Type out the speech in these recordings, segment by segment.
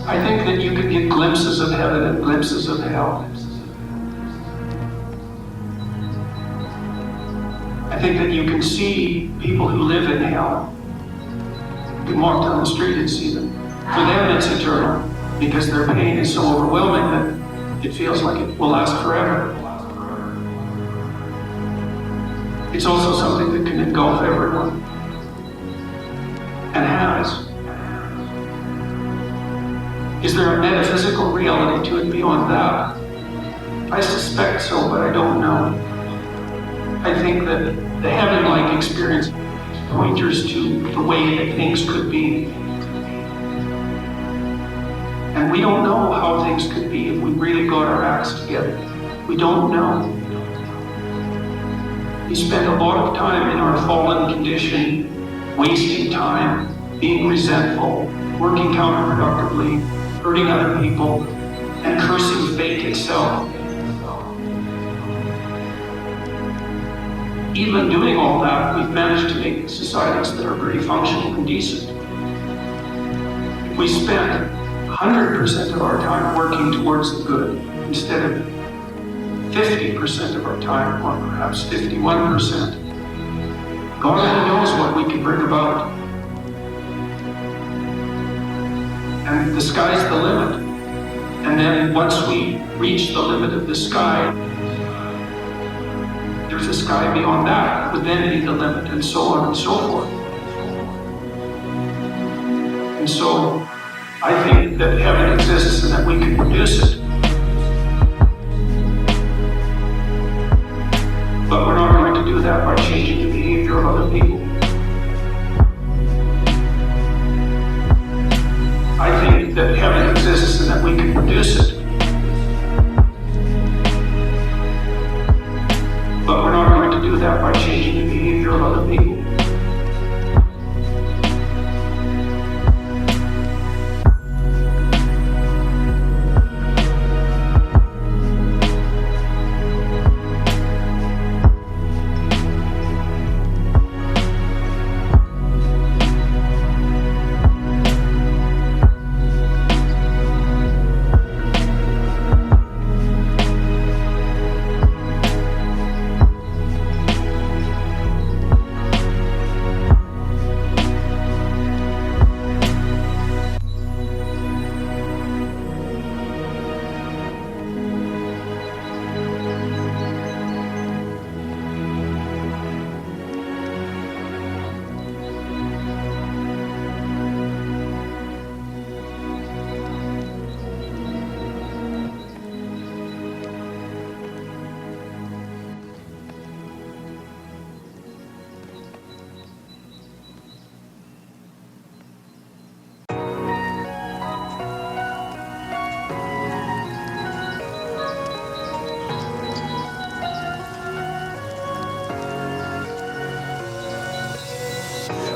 I think that you could get glimpses of heaven and glimpses of hell. I think that you can see people who live in hell. You can walk down the street and see them. For them, it's eternal, because their pain is so overwhelming that it feels like it will last forever. It's also something that can engulf everyone, and has. Is there a metaphysical reality to it beyond that? I suspect so, but I don't know. I think that the heaven-like experience pointers to the way that things could be. And we don't know how things could be if we really got our acts together. We don't know. We spend a lot of time in our fallen condition, wasting time, being resentful, working counterproductively, hurting other people, and cursing fate itself. Even doing all that, we've managed to make societies that are very functional and decent. If we spent 100% of our time working towards the good, instead of 50% of our time, or perhaps 51%, God only knows what we can bring about. And the sky's the limit. And then once we reach the limit of the sky, there's a sky beyond that would then be the limit, and so on and so forth. And so I think that heaven exists and that we can produce it. But we're not going to do that by changing the behavior of other people. I think that heaven exists and that we can produce it. But we're not going to do that by changing the behavior of other people.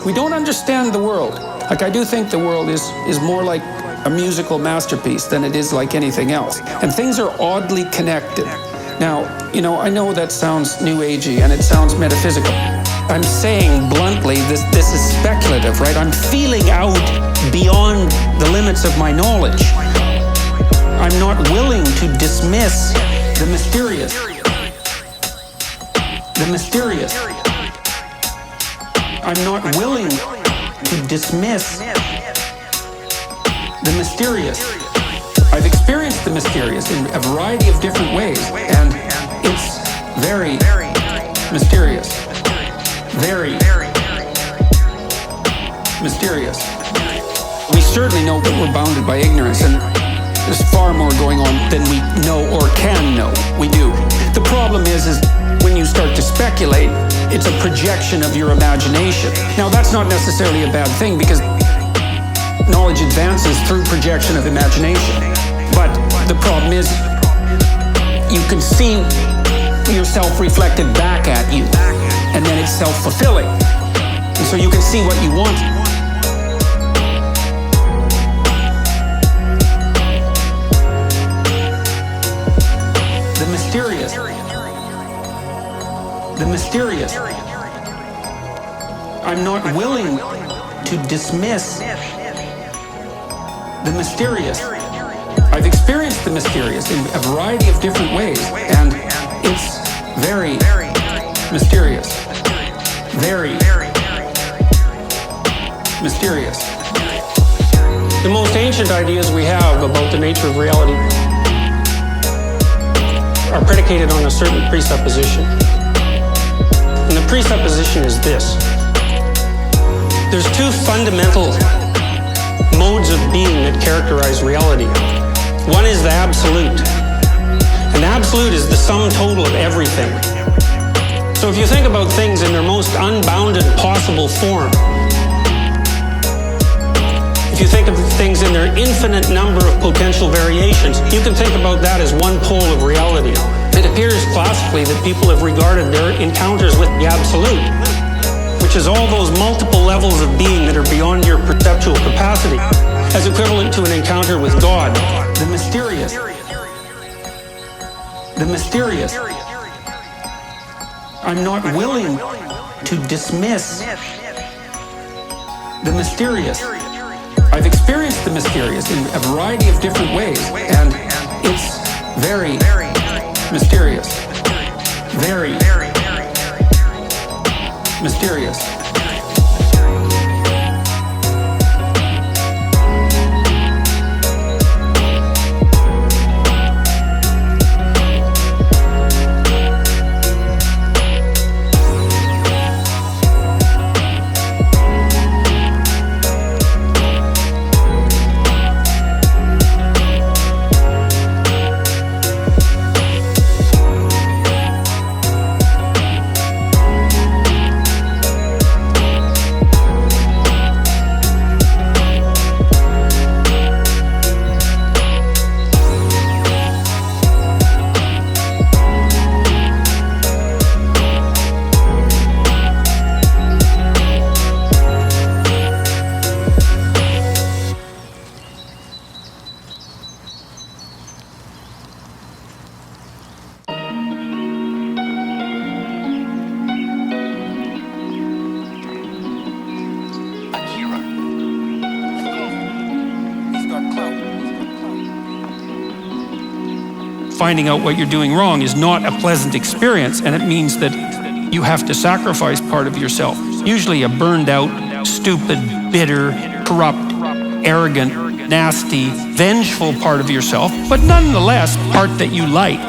We don't understand the world. Like, I do think the world is more like a musical masterpiece than it is like anything else. And things are oddly connected. Now, you know, I know that sounds new agey and it sounds metaphysical. I'm saying bluntly, this is speculative, right? I'm feeling out beyond the limits of my knowledge. I'm not willing to dismiss the mysterious. The mysterious. I'm not willing to dismiss the mysterious. I've experienced the mysterious in a variety of different ways, and it's very mysterious. Very mysterious. We certainly know that we're bounded by ignorance, and there's far more going on than we know or can know. We do. The problem is when you start to speculate, it's a projection of your imagination. Now, that's not necessarily a bad thing, because knowledge advances through projection of imagination. But the problem is, you can see yourself reflected back at you, and then it's self-fulfilling. And so you can see what you want. The mysterious. The mysterious. I'm not willing to dismiss the mysterious. I've experienced the mysterious in a variety of different ways, and it's very mysterious. Very mysterious. The most ancient ideas we have about the nature of reality are predicated on a certain presupposition. And the presupposition is this. There's two fundamental modes of being that characterize reality. One is the absolute. And the absolute is the sum total of everything. So if you think about things in their most unbounded possible form, if you think of things in their infinite number of potential variations, you can think about that as one pole of reality. It appears classically that people have regarded their encounters with the absolute, which is all those multiple levels of being that are beyond your perceptual capacity, as equivalent to an encounter with God. The mysterious. The mysterious. I'm not willing to dismiss the mysterious. I've experienced the mysterious in a variety of different ways, and it's very mysterious. Very mysterious. Finding out what you're doing wrong is not a pleasant experience, and it means that you have to sacrifice part of yourself. Usually a burned out, stupid, bitter, corrupt, arrogant, nasty, vengeful part of yourself, but nonetheless, part that you like.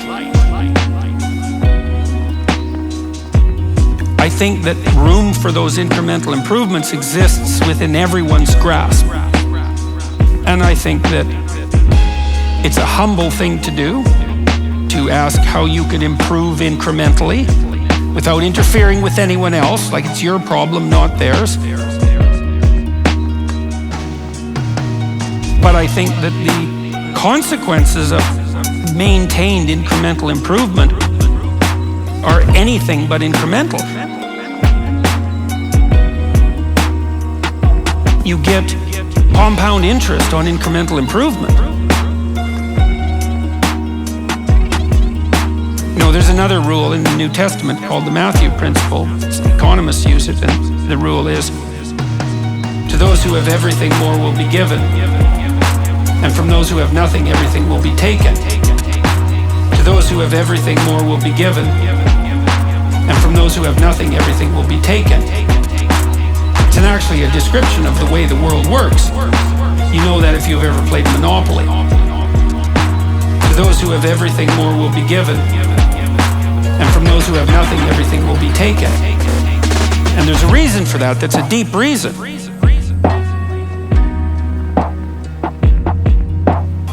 I think that room for those incremental improvements exists within everyone's grasp. And I think that it's a humble thing to do, to ask how you could improve incrementally without interfering with anyone else, like it's your problem, not theirs. But I think that the consequences of maintained incremental improvement are anything but incremental. You get compound interest on incremental improvement. There's another rule in the New Testament called the Matthew Principle. Economists use it, and the rule is, to those who have everything, more will be given. And from those who have nothing, everything will be taken. To those who have everything, more will be given. And from those who have nothing, everything will be taken. It's actually a description of the way the world works. You know that if you've ever played Monopoly. To those who have everything, more will be given. And from those who have nothing, everything will be taken. And there's a reason for that, that's a deep reason.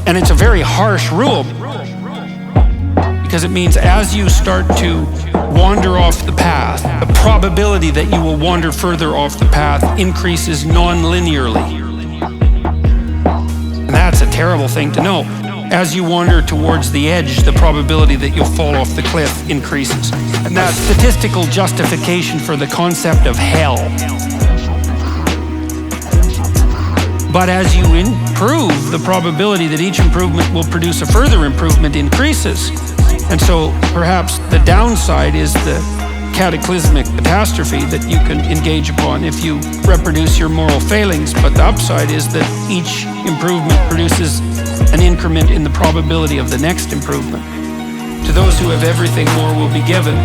And it's a very harsh rule, because it means as you start to wander off the path, the probability that you will wander further off the path increases non-linearly. And that's a terrible thing to know. As you wander towards the edge, the probability that you'll fall off the cliff increases. And that's statistical justification for the concept of hell. But as you improve, the probability that each improvement will produce a further improvement increases. And so perhaps the downside is the cataclysmic catastrophe that you can engage upon if you reproduce your moral failings, but the upside is that each improvement produces an increment in the probability of the next improvement. To those who have everything, more will be given,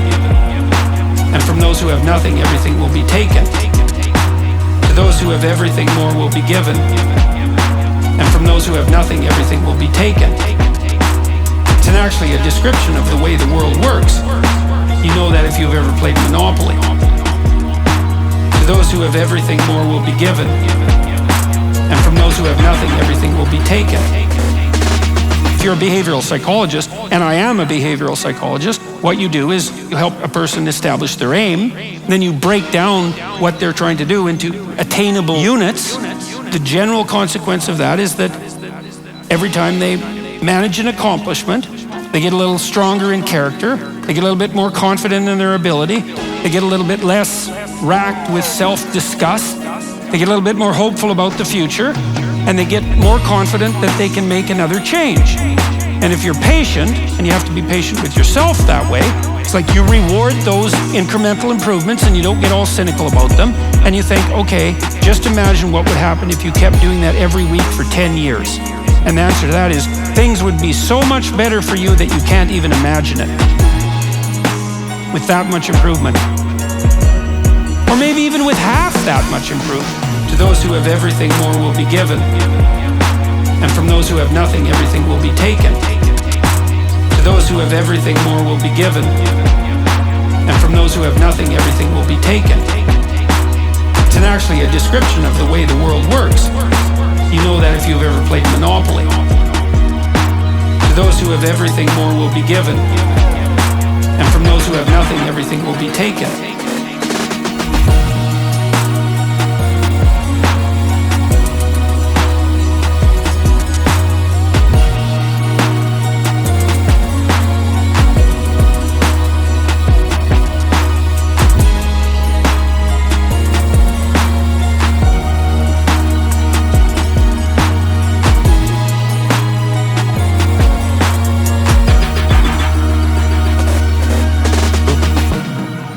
and from those who have nothing, everything will be taken. To those who have everything, more will be given, and from those who have nothing, everything will be taken. It's actually a description of the way the world works. You know that if you've ever played Monopoly. To those who have everything, more will be given, and from those who have nothing, everything will be taken. If you're a behavioral psychologist, and I am a behavioral psychologist, what you do is you help a person establish their aim, then you break down what they're trying to do into attainable units. The general consequence of that is that every time they manage an accomplishment, they get a little stronger in character, they get a little bit more confident in their ability, they get a little bit less racked with self-disgust, they get a little bit more hopeful about the future, and they get more confident that they can make another change. And if you're patient, and you have to be patient with yourself that way, it's like you reward those incremental improvements and you don't get all cynical about them, and you think, okay, just imagine what would happen if you kept doing that every week for 10 years. And the answer to that is, things would be so much better for you that you can't even imagine it. With that much improvement. Or maybe even with half that much improvement. To those who have everything, more will be given. And from those who have nothing, everything will be taken. To those who have everything, more will be given. And from those who have nothing, everything will be taken. It's actually a description of the way the world works. You know that if you've ever played Monopoly. To those who have everything, more will be given. And from those who have nothing, everything will be taken.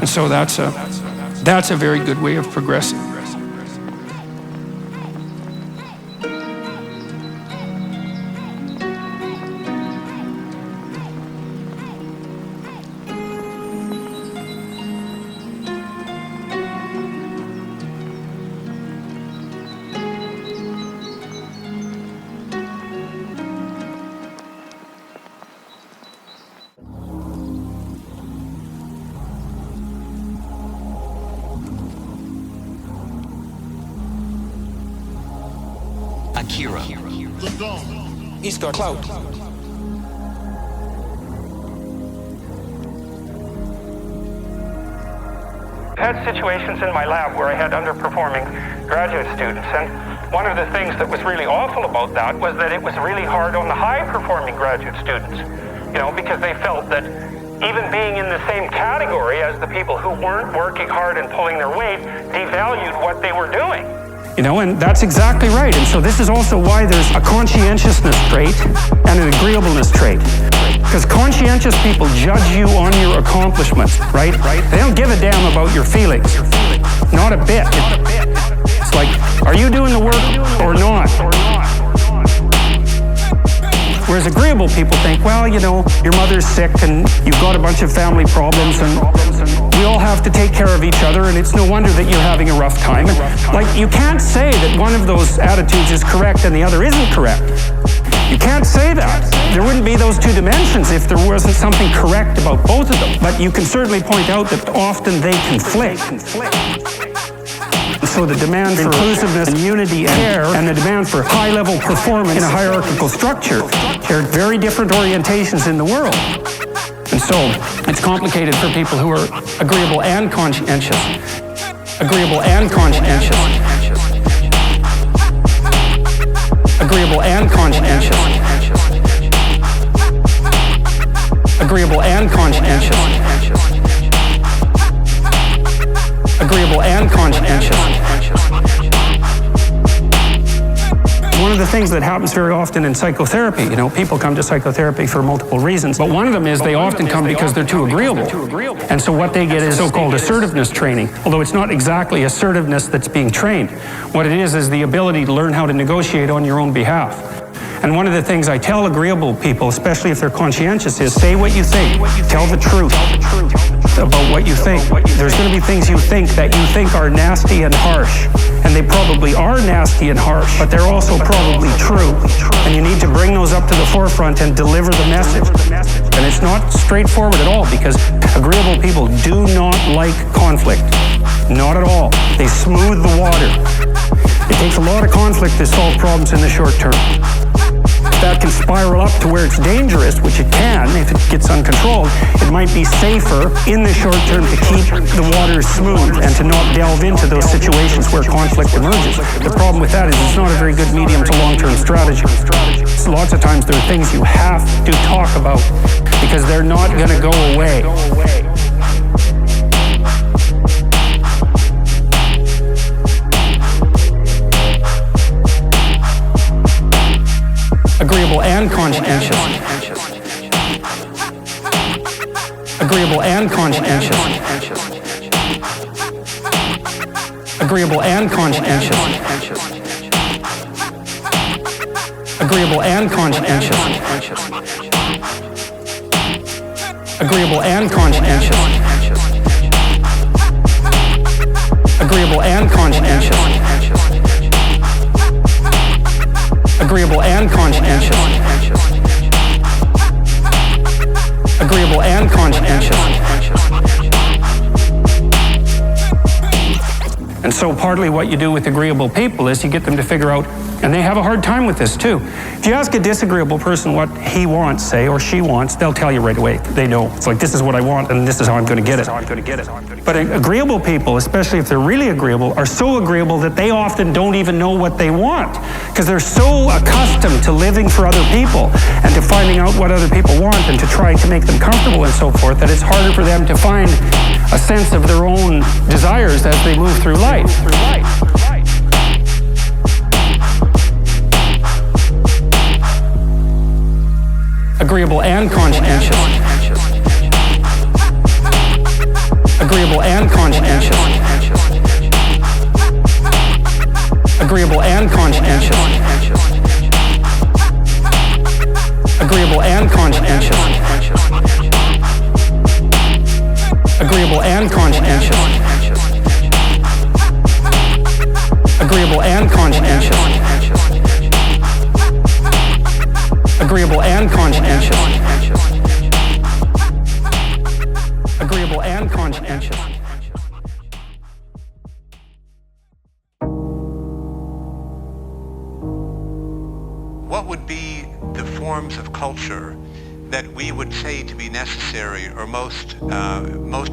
So that's a very good way of progressing. Akira The Don. He's got clout. I've had situations in my lab where I had underperforming graduate students, and one of the things that was really awful about that was that it was really hard on the high-performing graduate students, because they felt that even being in the same category as the people who weren't working hard and pulling their weight devalued what they were doing. And that's exactly right. And so this is also why there's a conscientiousness trait and an agreeableness trait. Because conscientious people judge you on your accomplishments, right? They don't give a damn about your feelings. Not a bit. It's like, are you doing the work or not? Whereas agreeable people think, well, your mother's sick and you've got a bunch of family problems and we all have to take care of each other and it's no wonder that you're having a rough time. And, you can't say that one of those attitudes is correct and the other isn't correct. You can't say that. There wouldn't be those two dimensions if there wasn't something correct about both of them. But you can certainly point out that often they conflict. So the demand for inclusiveness and unity and care and the demand for high-level performance in a hierarchical structure are very different orientations in the world. And so it's complicated for people who are agreeable and conscientious. Agreeable and conscientious. Agreeable and conscientious. Agreeable and conscientious. Agreeable and conscientious. one of the things that happens very often in psychotherapy, you know, people come to psychotherapy for multiple reasons, but one of them is they often come because they're too agreeable. And so what they get is so-called assertiveness training, although it's not exactly assertiveness that's being trained. What it is the ability to learn how to negotiate on your own behalf. And one of the things I tell agreeable people, especially if they're conscientious, is say what you think. Tell the truth about what you think. There's going to be things you think that you think are nasty and harsh. And they probably are nasty and harsh, but they're also probably true. And you need to bring those up to the forefront and deliver the message. And it's not straightforward at all, because agreeable people do not like conflict. Not at all. They smooth the water. It takes a lot of conflict to solve problems in the short term. That can spiral up to where it's dangerous, which it can if it gets uncontrolled. It might be safer in the short term to keep the water smooth and to not delve into those situations where conflict emerges. The problem with that is it's not a very good medium to long-term strategy. So lots of times there are things you have to talk about because they're not going to go away. Agreeable and conscientious. Agreeable and conscientious. Agreeable and conscientious. Agreeable and conscientious. Agreeable and conscientious. Agreeable and conscientious. Agreeable and conscientious. Agreeable and conscientious. And so partly what you do with agreeable people is you get them to figure out, and they have a hard time with this too. If you ask a disagreeable person what he wants, say, or she wants, they'll tell you right away. They know. It's like, this is what I want, and this is how I'm going to get it. But agreeable people, especially if they're really agreeable, are so agreeable that they often don't even know what they want, because they're so accustomed to living for other people and to finding out what other people want and to trying to make them comfortable and so forth, that it's harder for them to find a sense of their own desires as they move through life. Agreeable and conscientious. Agreeable and conscientious. Agreeable and conscientious. Agreeable and conscientious. Agreeable and conscientious. Agreeable and conscientious. Agreeable and conscientious. Agreeable and conscientious. What would be the forms of culture that we would say to be necessary or most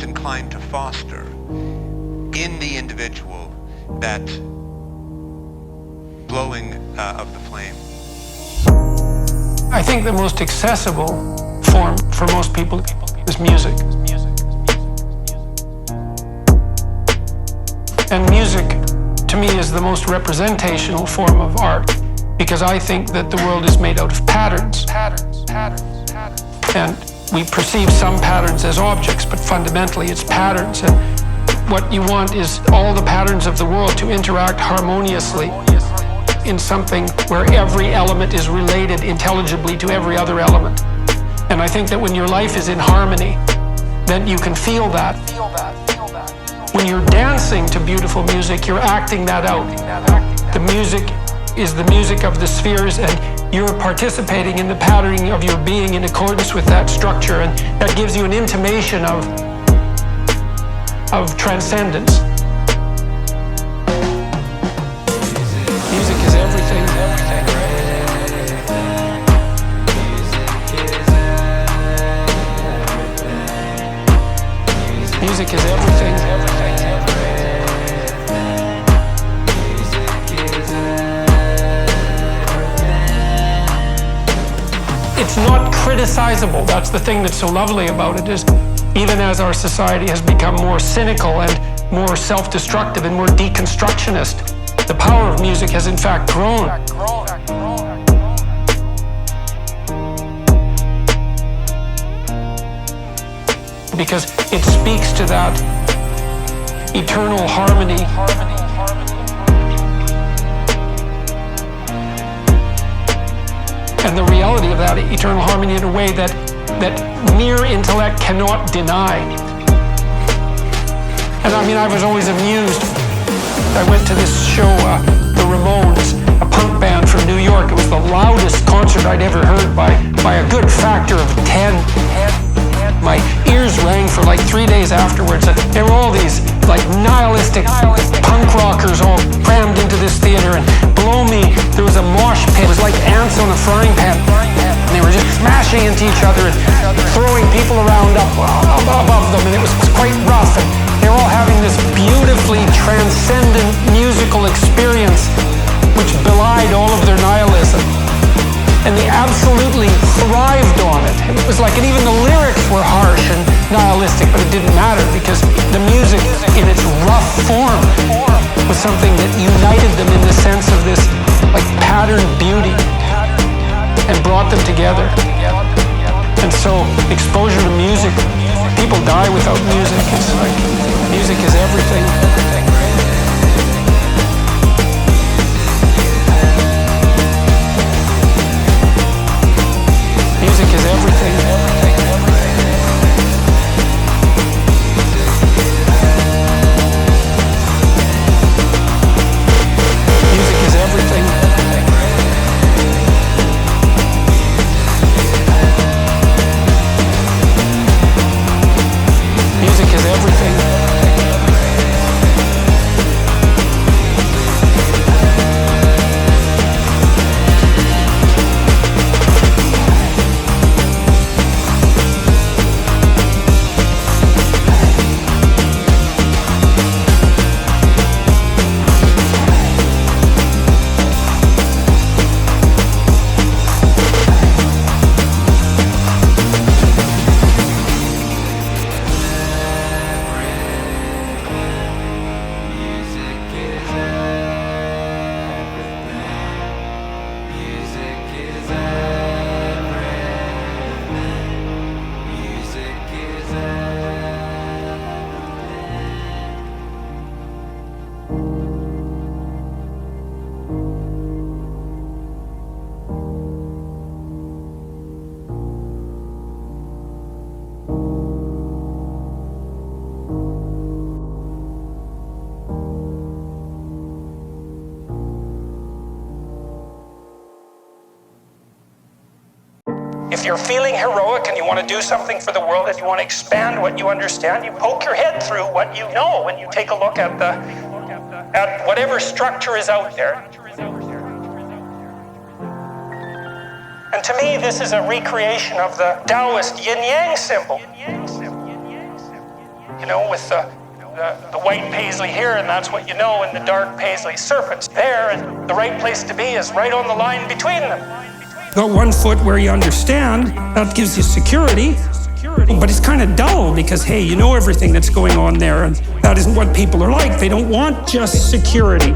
inclined to foster in the individual that blowing of the flame? I think the most accessible form for most people is music. And music, to me, is the most representational form of art, because I think that the world is made out of patterns. And we perceive some patterns as objects, but fundamentally it's patterns. And what you want is all the patterns of the world to interact harmoniously in something where every element is related intelligibly to every other element. And I think that when your life is in harmony, then you can feel that. When you're dancing to beautiful music, you're acting that out. The music is the music of the spheres, and you're participating in the patterning of your being in accordance with that structure, and that gives you an intimation of transcendence. Music is everything. Music is everything. It's not criticizable. That's the thing that's so lovely about it, is even as our society has become more cynical and more self-destructive and more deconstructionist, the power of music has in fact grown. because it speaks to that eternal harmony. And the reality of that eternal harmony in a way that mere intellect cannot deny. And I mean, I was always amused. I went to this show, the Ramones, a punk band from New York. It was the loudest concert I'd ever heard by a good factor of 10. My ears rang for like 3 days afterwards. There were all these like nihilistic punk rockers all crammed into this theater, and below me there was a mosh pit. It was like ants on a frying pan. And they were just smashing into each other and throwing people around up above them, and it was quite rough. And they were all having this beautifully transcendent musical experience which belied all of their nihilism. And they absolutely thrived on it. It was like, and even the lyrics were harsh and nihilistic, but it didn't matter because the music in its rough form was something that united them in the sense of this like patterned beauty and brought them together. And so exposure to music, people die without music. It's like, music is everything. Music is everything. Music is everything. Music is everything. If you're feeling heroic and you want to do something for the world, if you want to expand what you understand, you poke your head through what you know and you take a look at whatever structure is out there. And to me, this is a recreation of the Taoist yin-yang symbol. You know, with the white paisley here, and that's what you know, and the dark paisley serpents there, and the right place to be is right on the line between them. Got 1 foot where you understand, that gives you security, but it's kind of dull because, hey, you know everything that's going on there, and that isn't what people are like. They don't want just security.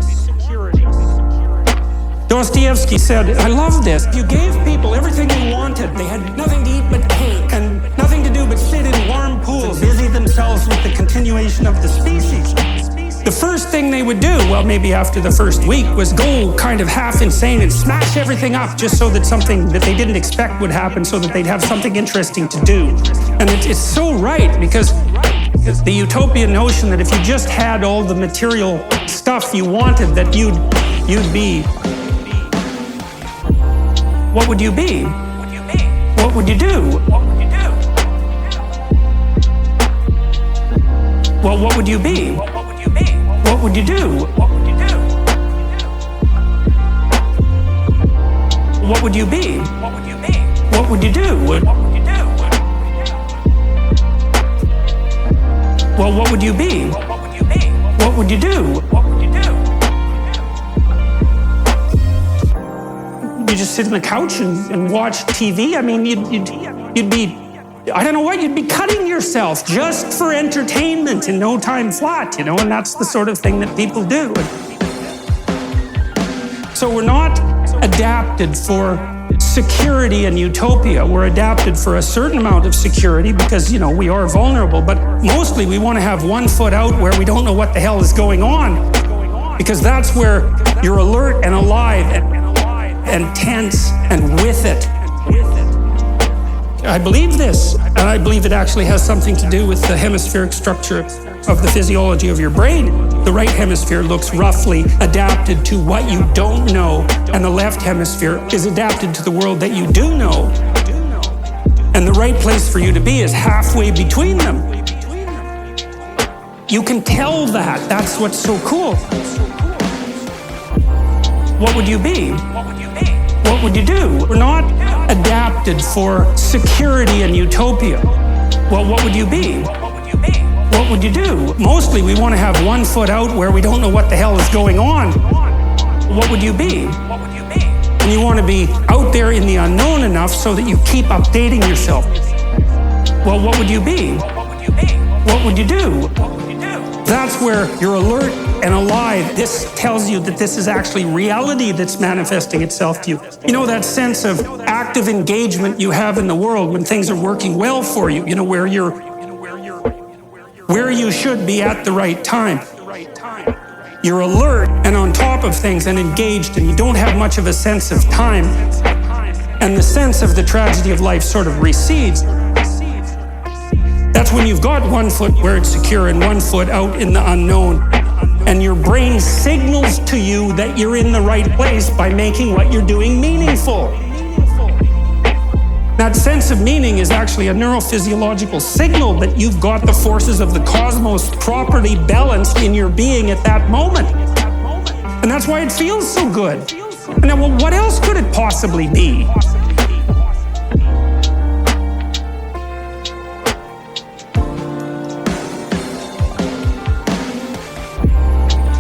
Dostoevsky said, I love this. You gave people everything they wanted. They had nothing to eat but cake and nothing to do but sit in warm pools and busy themselves with the continuation of the species. The first thing they would do, well, maybe after the first week, was go kind of half insane and smash everything up just so that something that they didn't expect would happen, so that they'd have something interesting to do. And it's so right, because the utopian notion that if you just had all the material stuff you wanted, that you'd be... What would you be? What would you do? Well, what would you be? What would you do? What would you be? What would you do? Well, what would you be? What would you do? You just sit on the couch and watch TV? I mean, you'd be, I don't know what, you'd be cutting yourself just for entertainment in no time flat, you know, and that's the sort of thing that people do. So we're not adapted for security and utopia. We're adapted for a certain amount of security because, we are vulnerable, but mostly we want to have one foot out where we don't know what the hell is going on, because that's where you're alert and alive and tense and with it. I believe this, and I believe it actually has something to do with the hemispheric structure of the physiology of your brain. The right hemisphere looks roughly adapted to what you don't know, and the left hemisphere is adapted to the world that you do know. And the right place for you to be is halfway between them. You can tell that. That's what's so cool. What would you be? What would you do? We're not adapted for security and utopia. Well, what would you be? What would you do? Mostly we want to have one foot out where we don't know what the hell is going on. What would you be? And you want to be out there in the unknown enough so that you keep updating yourself. Well, what would you be? What would you do? That's where you're alert and alive. This tells you that this is actually reality that's manifesting itself to you. You know, that sense of active engagement you have in the world when things are working well for you, where you should be at the right time. You're alert and on top of things and engaged, and you don't have much of a sense of time. And the sense of the tragedy of life sort of recedes. That's when you've got one foot where it's secure and one foot out in the unknown. And your brain signals to you that you're in the right place by making what you're doing meaningful. That sense of meaning is actually a neurophysiological signal that you've got the forces of the cosmos properly balanced in your being at that moment. And that's why it feels so good. And now, well, what else could it possibly be?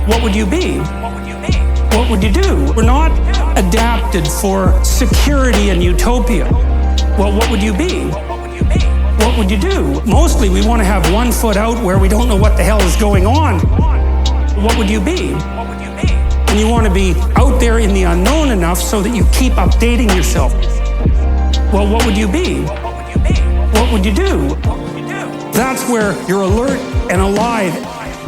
What would you be? What would you do? We're not adapted for security and utopia. Well, what would you be? What would you do? Mostly we want to have one foot out where we don't know what the hell is going on. What would you be? And you want to be out there in the unknown enough so that you keep updating yourself. Well, what would you be? What would you do? That's where you're alert and alive.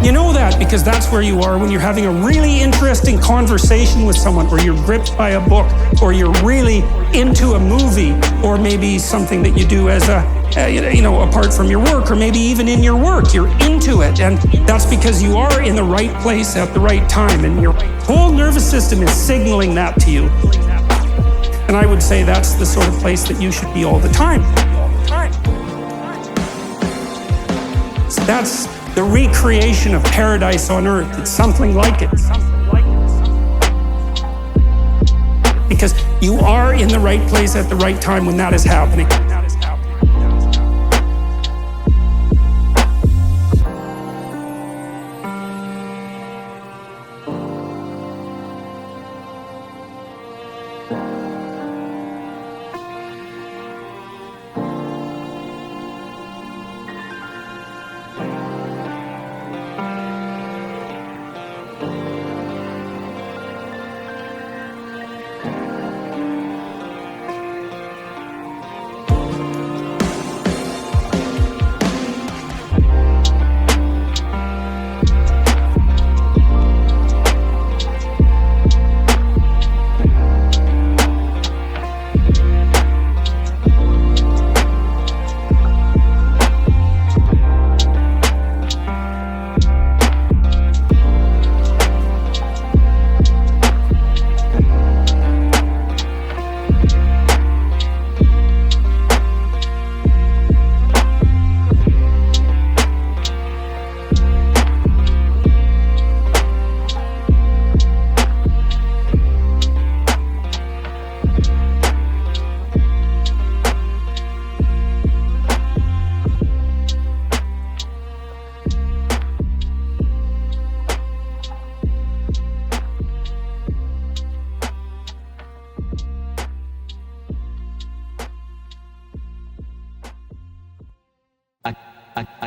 You know that because that's where you are when you're having a really interesting conversation with someone, or you're gripped by a book, or you're really into a movie, or maybe something that you do as apart from your work, or maybe even in your work, you're into it. And that's because you are in the right place at the right time, and your whole nervous system is signaling that to you. And I would say that's the sort of place that you should be all the time. So that's the recreation of paradise on earth. It's something like it. Because you are in the right place at the right time when that is happening.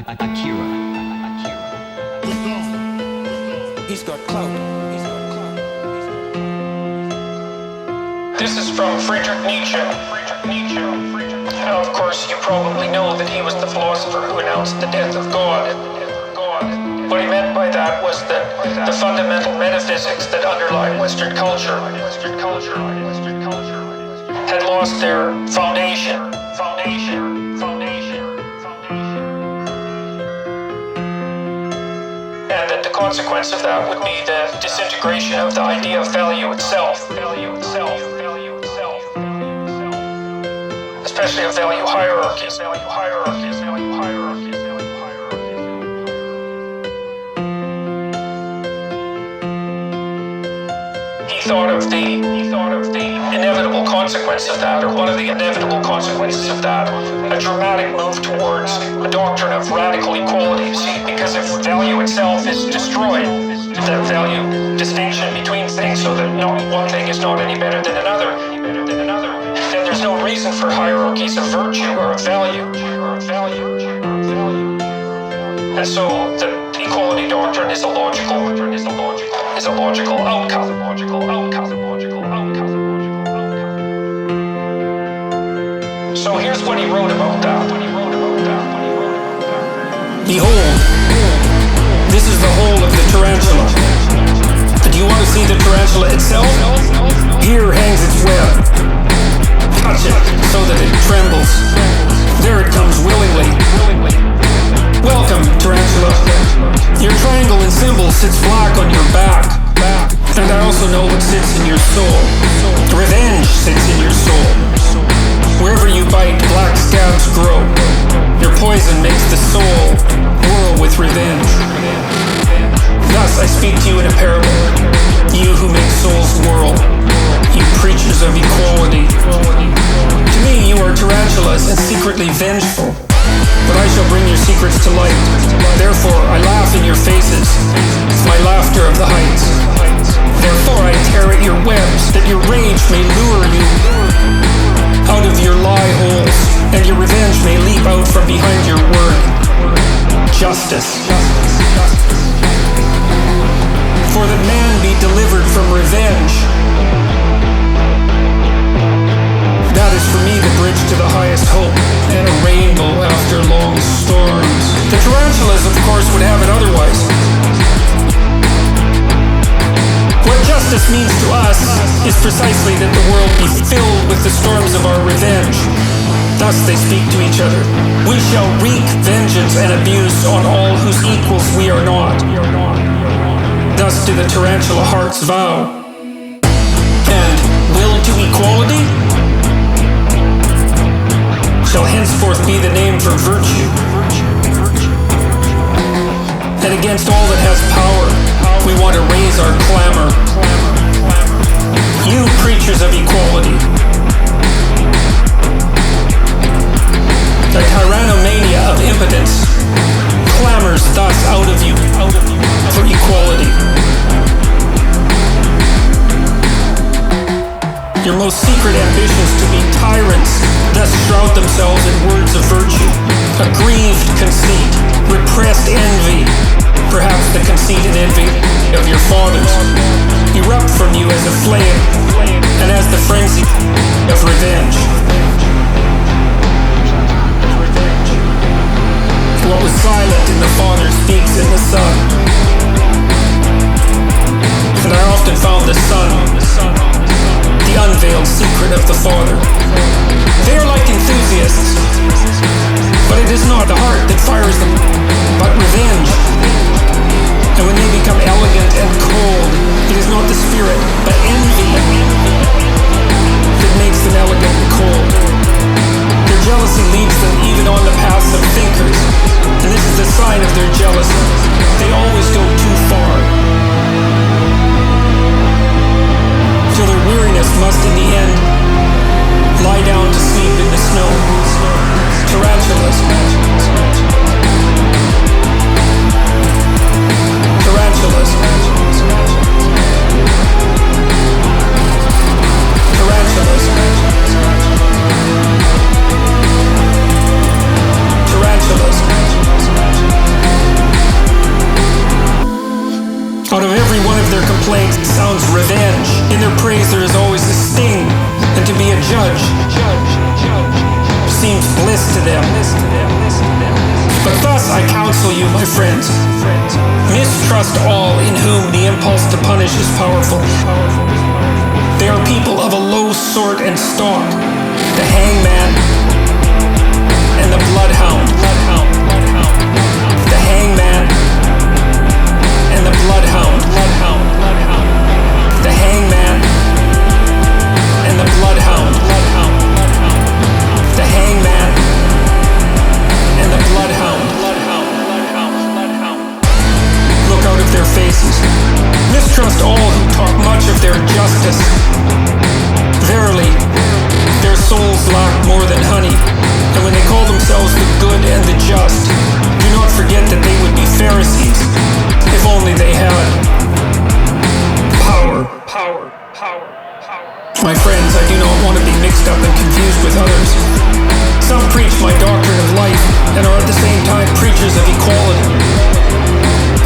Akira. He's got clout. This is from Friedrich Nietzsche. Of course, you probably know that he was the philosopher who announced the death of God. What he meant by that was that the fundamental metaphysics that underlie Western culture had lost their foundation. And that the consequence of that would be the disintegration of the idea of value itself. Especially of value hierarchies. He thought of the inevitable consequence of that, or one of the inevitable consequences of that, a dramatic move towards a doctrine of radical equality. See, because if value itself is destroyed, the value distinction between things, so that one thing is not any better than another, then there's no reason for hierarchies of virtue or of value. And so the equality doctrine is a logical outcome. So here's what he wrote about that. Behold, this is the hole of the tarantula. Do you want to see the tarantula itself? Here hangs its web. Touch it so that it trembles. There it comes willingly. Welcome, tarantula. Your triangle and symbol sits black on your back. And I also know what sits in your soul. Revenge sits in your soul. Wherever you bite, black scabs grow. Your poison makes the soul whirl with revenge. Thus I speak to you in a parable. You who make souls whirl. You preachers of equality. To me you are tarantulas and secretly vengeful. But I shall bring your secrets to light. Therefore I laugh in your faces. It's my laughter of the heights. Therefore I tear at your webs, that your rage may lure you out of your lie holes, and your revenge may leap out from behind your word. Justice. For that man be delivered from revenge. That is for me the bridge to the highest hope, and a rainbow after long storms. The tarantulas, of course, would have it otherwise. What justice means to us is precisely that the world be filled with the storms of our revenge. Thus they speak to each other. We shall wreak vengeance and abuse on all whose equals we are not. Thus do the tarantula hearts vow. And will to equality shall henceforth be the name for virtue. And against all that has power, we want to raise our clamor. You preachers of equality, the tyrannomania of impotence clamors thus out of you for equality. Your most secret ambitions to be tyrants thus shroud themselves in words of virtue. Aggrieved conceit, repressed envy, perhaps the conceit and envy of your fathers, erupt from you as a flame and as the frenzy of revenge. What was silent in the Father speaks in the Son. And I often found the Son, the unveiled secret of the Father. They are like enthusiasts, but it is not the heart that fires them, but revenge. And when they become elegant and cold, it is not the spirit, but envy that makes them elegant and cold. Their jealousy leads them even on the paths of thinkers, and this is the sign of their jealousy. They always go too far, till their weariness must in the end lie down to sleep in the snow. Tarantulas. Tarantulas. Tarantulas. Tarantulas. Out of every one of their complaints sounds revenge. In their praise there is always a sting. And to them. But thus I counsel you, my friends, mistrust all in whom the impulse to punish is powerful. They are people of a low sort and stock, the hangman and the bloodhound. The hangman and the bloodhound. The hangman and the bloodhound. The hangman and the bloodhound. Look out of their faces. Mistrust all who talk much of their justice. Verily, their souls lack more than honey, and when they call themselves the good and the just, do not forget that they would be Pharisees, if only they had power. My friends, I do not want to be mixed up and confused with others. Some preach my doctrine of life, and are at the same time preachers of equality.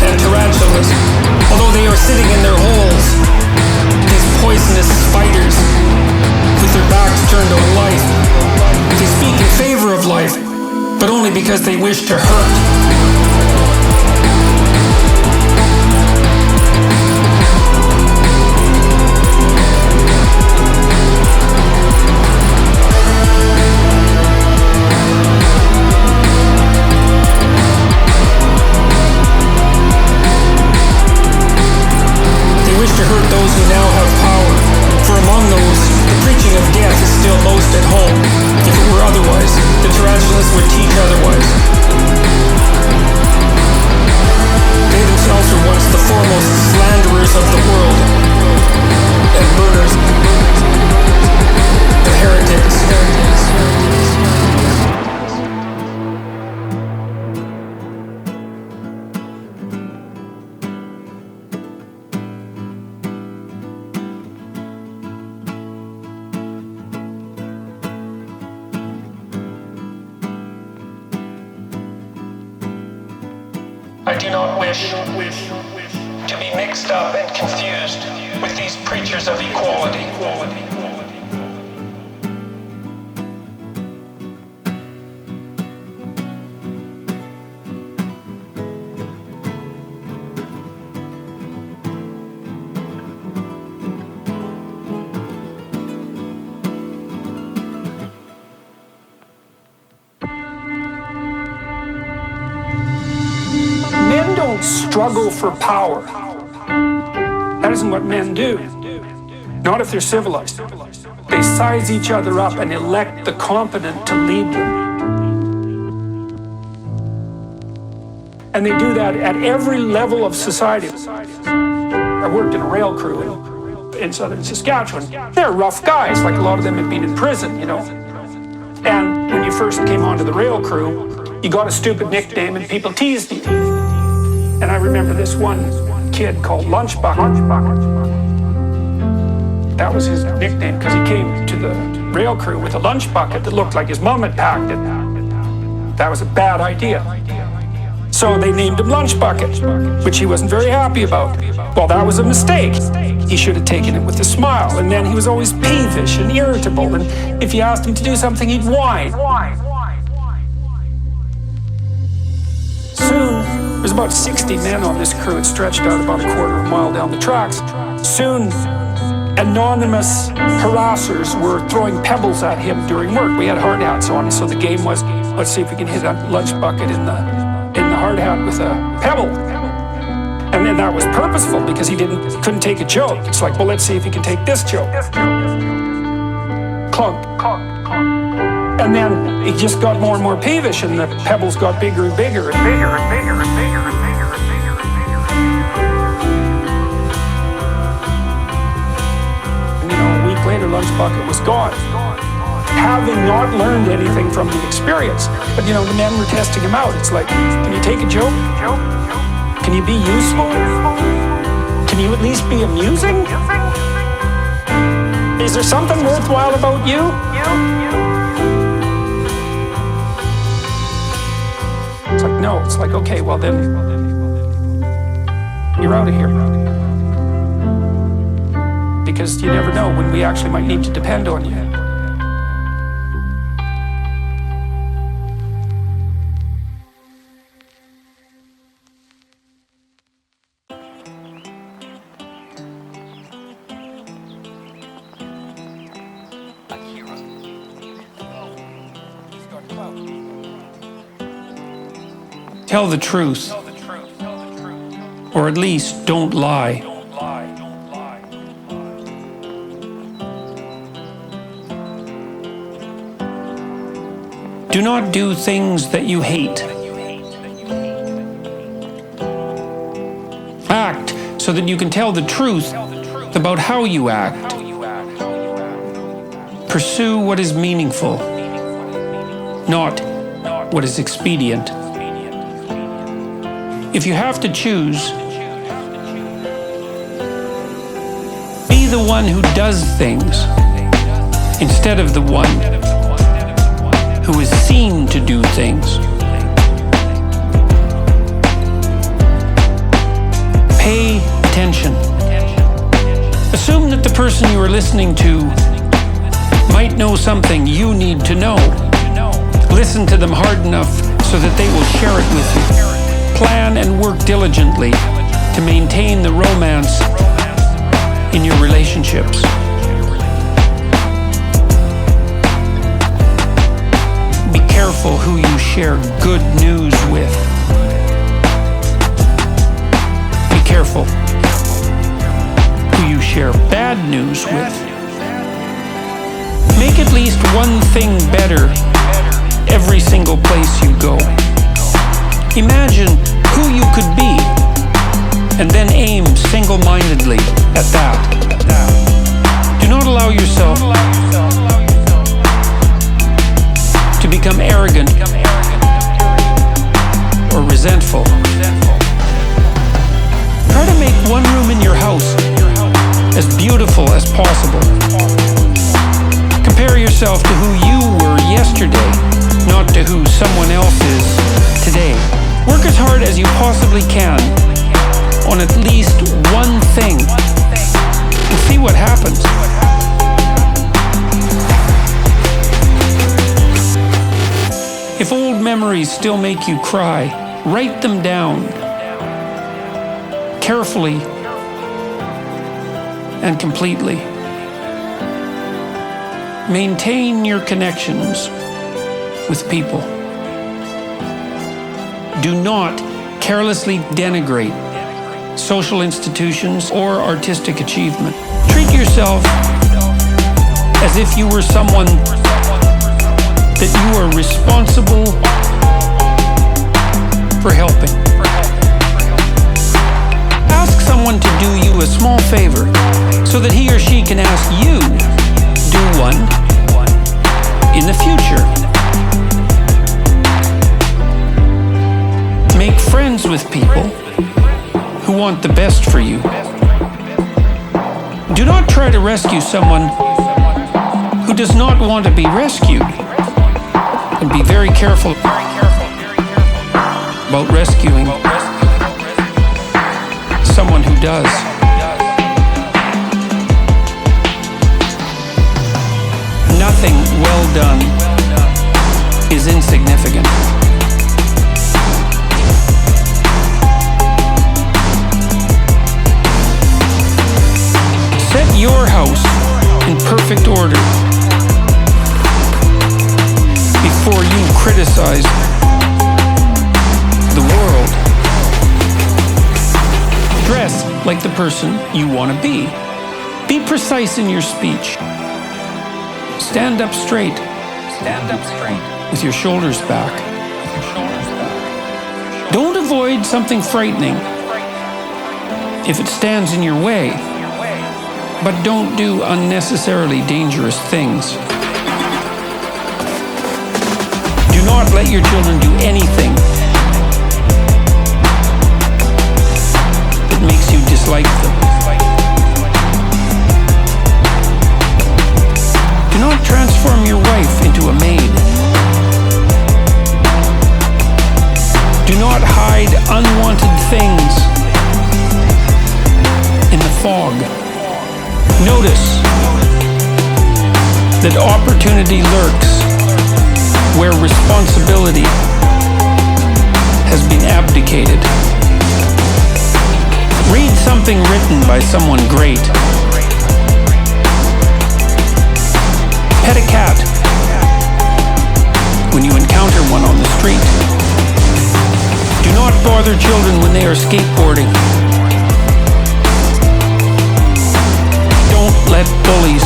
And tarantulas, although they are sitting in their holes, these poisonous spiders, with their backs turned on life, they speak in favor of life, but only because they wish to hurt. To hurt those who now have power, for among those, the preaching of death is still most at home. If it were otherwise, the tarantulas would teach otherwise. They themselves were once the foremost slanderers of the world, and burners of heretics. I do not wish to be mixed up and confused with these preachers of equality. Men don't struggle for power. That isn't what men do. Not if they're civilized. They size each other up and elect the competent to lead them. And they do that at every level of society. I worked in a rail crew in southern Saskatchewan. They're rough guys, like a lot of them had been in prison, you know. And when you first came onto the rail crew, you got a stupid nickname and people teased you. And I remember this one kid called Lunchbucket. That was his nickname because he came to the rail crew with a lunch bucket that looked like his mom had packed it. That was a bad idea. So they named him Lunchbucket, which he wasn't very happy about. Well, that was a mistake. He should have taken it with a smile. And then he was always peevish and irritable. And if you asked him to do something, he'd whine. Soon, there was about 60 men on this crew. It stretched out about a quarter of a mile down the tracks. Soon, anonymous harassers were throwing pebbles at him during work. We had hard hats on, so the game was, let's see if we can hit a lunch bucket in the hard hat with a pebble. And then that was purposeful because he couldn't take a joke. It's like, well, let's see if he can take this joke. Clunk. And then he just got more and more peevish, and the pebbles got bigger and bigger and bigger and bigger and bigger and bigger and bigger and bigger and bigger. And you know, a week later, Lunchbucket was gone, having not learned anything from the experience. But you know, the men were testing him out. It's like, can you take a joke? Can you be useful? Can you at least be amusing? Is there something worthwhile about you? It's like, no. It's like, okay, well then, you're out of here. Because you never know when we actually might need to depend on you. Tell the truth. Or at least don't lie. Do not do things that you hate. Act so that you can tell the truth about how you act. Pursue what is meaningful, not what is expedient. If you have to choose, be the one who does things instead of the one who is seen to do things. Pay attention. Assume that the person you are listening to might know something you need to know. Listen to them hard enough so that they will share it with you. Plan and work diligently to maintain the romance in your relationships. Be careful who you share good news with. Be careful who you share bad news with. Make at least one thing better every single place you go. Imagine who you could be, and then aim single-mindedly at that. Do not allow yourself to become arrogant or resentful. Try to make one room in your house as beautiful as possible. Compare yourself to who you were yesterday, not to who someone else is today. Work as hard as you possibly can on at least one thing and see what happens. If old memories still make you cry, write them down carefully and completely. Maintain your connections with people. Do not carelessly denigrate social institutions or artistic achievement. Treat yourself as if you were someone that you are responsible for helping. Ask someone to do you a small favor so that he or she can ask you do one in the future. Make friends with people who want the best for you. Do not try to rescue someone who does not want to be rescued. And be very careful about rescuing someone who does. Nothing well done is insignificant. Set your house in perfect order before you criticize the world. Dress like the person you want to be. Be precise in your speech. Stand up straight. With your shoulders back. Don't avoid something frightening if it stands in your way. But don't do unnecessarily dangerous things. Do not let your children do anything that makes you dislike them. Do not transform your wife into a maid. Do not hide unwanted things in the fog. Notice that opportunity lurks where responsibility has been abdicated. Read something written by someone great. Pet a cat when you encounter one on the street. Do not bother children when they are skateboarding. Don't let bullies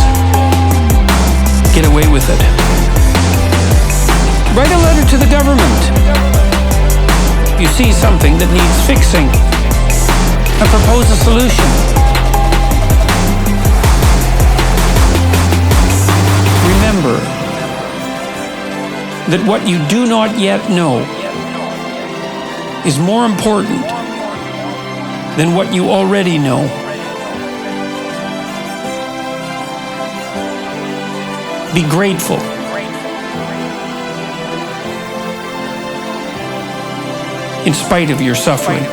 get away with it. Write a letter to the government. If you see something that needs fixing, and propose a solution. Remember that what you do not yet know is more important than what you already know. Be grateful. In spite of your suffering.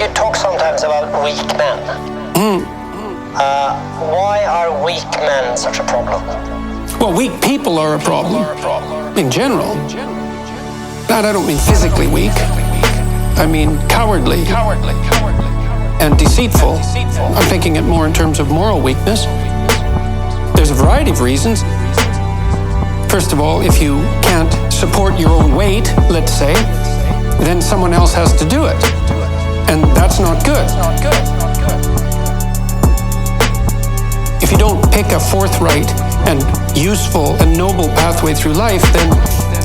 You talk sometimes about weak men. Why are weak men such a problem? Well, weak people are a problem. In general. And I don't mean physically weak. I mean cowardly. And deceitful. I'm thinking it more in terms of moral weakness. There's a variety of reasons. First of all, if you can't support your own weight, let's say, then someone else has to do it. And that's not good. If you don't pick a forthright and useful and noble pathway through life, then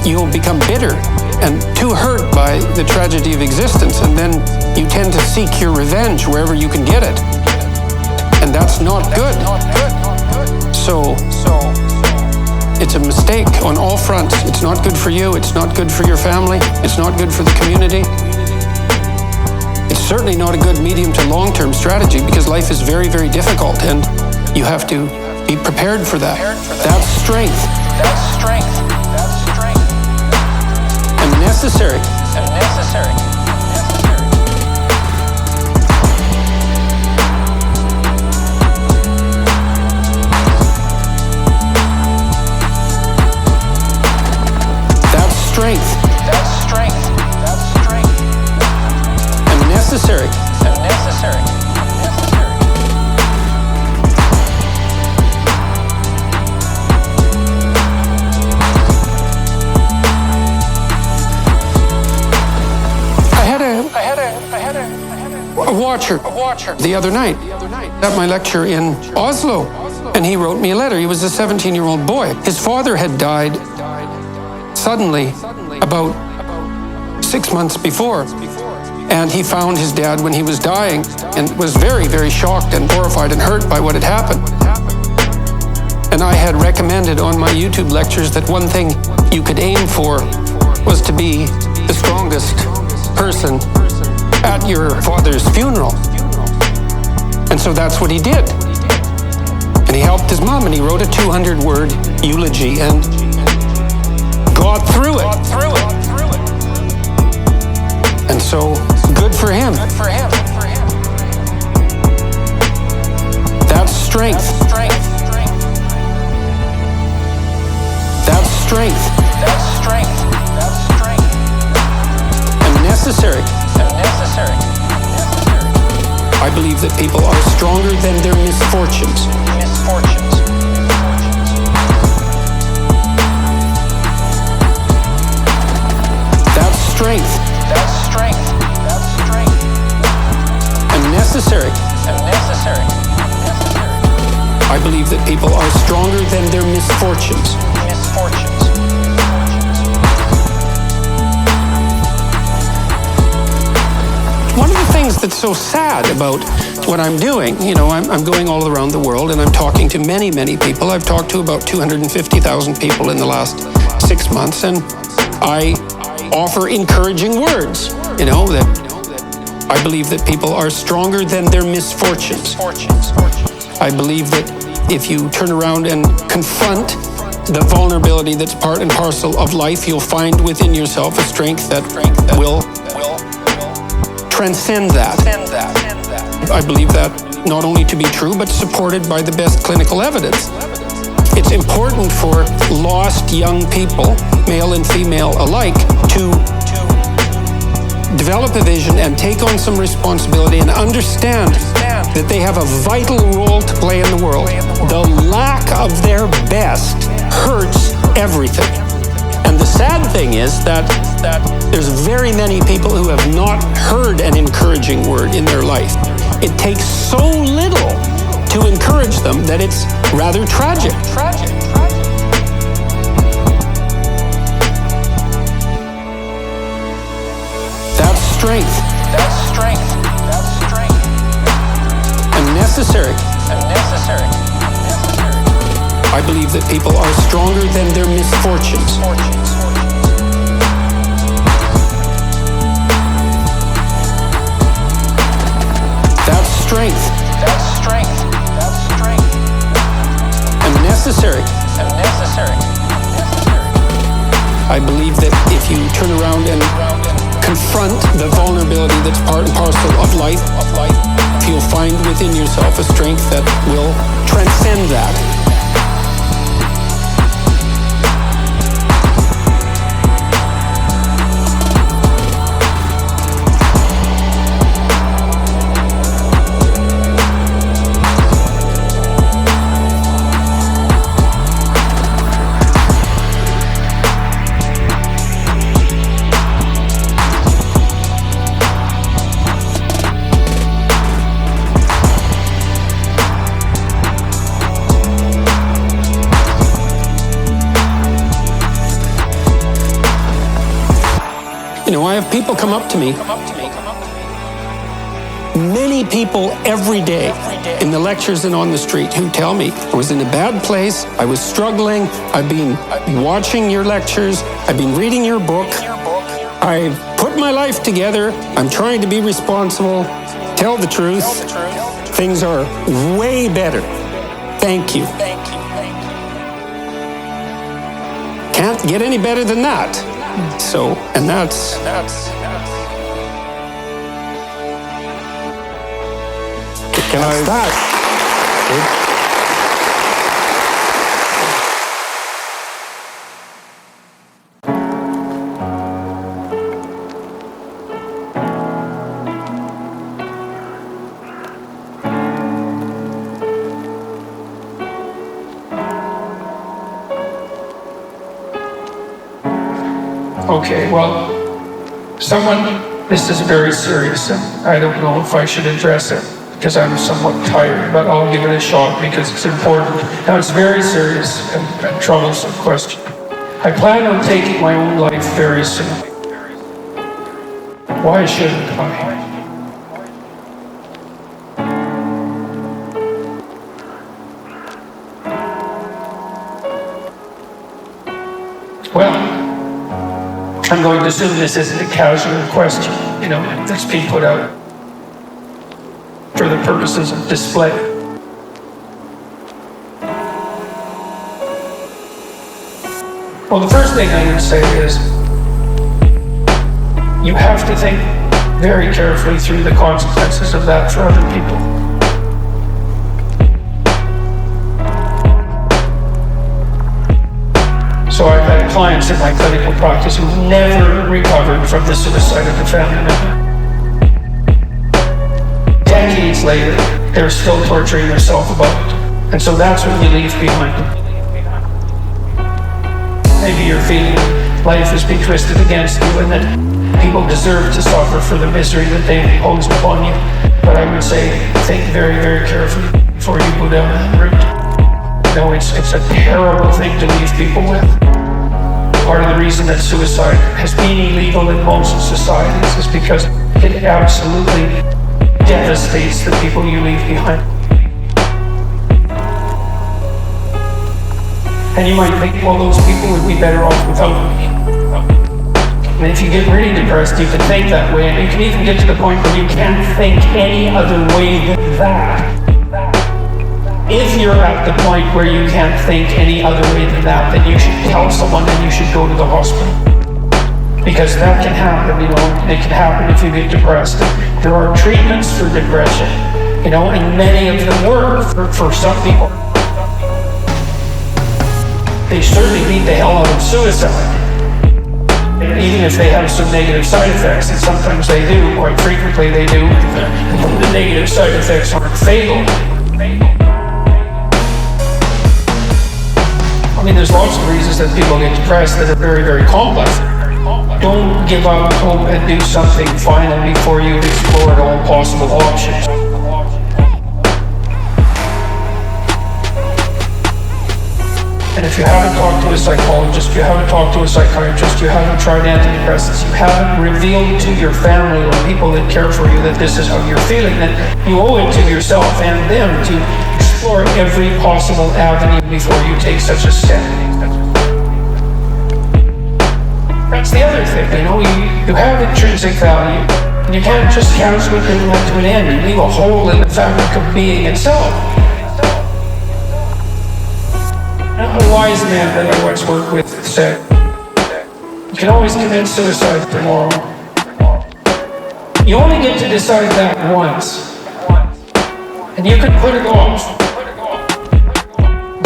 you'll become bitter and too hurt by the tragedy of existence, and then you tend to seek your revenge wherever you can get it. And that's not good. So it's a mistake on all fronts. It's not good for you, it's not good for your family, it's not good for the community. It's certainly not a good medium to long-term strategy, because life is very, very difficult, and you have to be prepared for that. That's strength. And necessary. Strength. And necessary. I had a watcher the other night at my lecture in Oslo, and he wrote me a letter. He was a 17-year-old boy. His father had died suddenly about 6 months before, and he found his dad when he was dying and was very, very shocked and horrified and hurt by what had happened. And I had recommended on my YouTube lectures that one thing you could aim for was to be the strongest person at your father's funeral. And so that's what he did. And he helped his mom, and he wrote a 200-word eulogy and got through it. And so, good for him. That's strength. That's strength. And necessary. I believe that people are stronger than their misfortunes. Strength. And necessary. I believe that people are stronger than their misfortunes. One of the things that's so sad about what I'm doing, I'm going all around the world and I'm talking to many, many people. I've talked to about 250,000 people in the last 6 months, and I offer encouraging words, that I believe that people are stronger than their misfortunes. I believe that if you turn around and confront the vulnerability that's part and parcel of life, you'll find within yourself a strength that will transcend that. I believe that not only to be true, but supported by the best clinical evidence. It's important for lost young people, male and female alike, to develop a vision and take on some responsibility and understand that they have a vital role to play in the world. The lack of their best hurts everything. And the sad thing is that there's very many people who have not heard an encouraging word in their life. It takes so little to encourage them that it's rather tragic. That's strength. And necessary. I believe that people are stronger than their misfortunes. That's strength. And necessary. I believe that if you turn around and confront the vulnerability that's part and parcel of life, you'll find within yourself a strength that will transcend that. I have people come up to me, many people every day in the lectures and on the street, who tell me I was in a bad place, I was struggling, I've been watching your lectures, I've been reading your book, I've put my life together, I'm trying to be responsible, tell the truth, things are way better. Thank you. Can't get any better than that. So, and that's that. Okay, well, this is very serious, and I don't know if I should address it because I'm somewhat tired, but I'll give it a shot because it's important. Now, it's very serious and troublesome question. I plan on taking my own life very soon. Why shouldn't I? Well, I'm going to assume this isn't a casual question, that's being put out for the purposes of display. Well, the first thing I would say is you have to think very carefully through the consequences of that for other people. So I've had clients in my clinical practice who've never recovered from the suicide of a family member. Decades later, they're still torturing themselves about it. And so that's what you leave behind. Maybe you're feeling life has been twisted against you and that people deserve to suffer for the misery that they've imposed upon you. But I would say, think very, very carefully before you go down that route. No, it's a terrible thing to leave people with. Part of the reason that suicide has been illegal in most societies is because it absolutely devastates the people you leave behind. And you might think, well, those people would be better off without me. And if you get really depressed, you can think that way, and you can even get to the point where you can't think any other way than that. If you're at the point where you can't think any other way than that, then you should tell someone and you should go to the hospital. Because that can happen, it can happen if you get depressed. There are treatments for depression, and many of them work for some people. They certainly beat the hell out of suicide. Even if they have some negative side effects, and sometimes they do, quite frequently they do, the negative side effects aren't fatal. I mean, there's lots of reasons that people get depressed that are very, very complex. Don't give up hope and do something final before you've explored all possible options. And if you haven't talked to a psychologist, you haven't talked to a psychiatrist, you haven't tried antidepressants, you haven't revealed to your family or people that care for you that this is how you're feeling, then you owe it to yourself and them to explore every possible avenue before you take such a step. That's the other thing, you have intrinsic value, and you can't just cancel it and let to an end. You leave a hole in the fabric of being itself. A wise man that I once worked with said, you can always commit suicide tomorrow. You only get to decide that once, and you can put it off.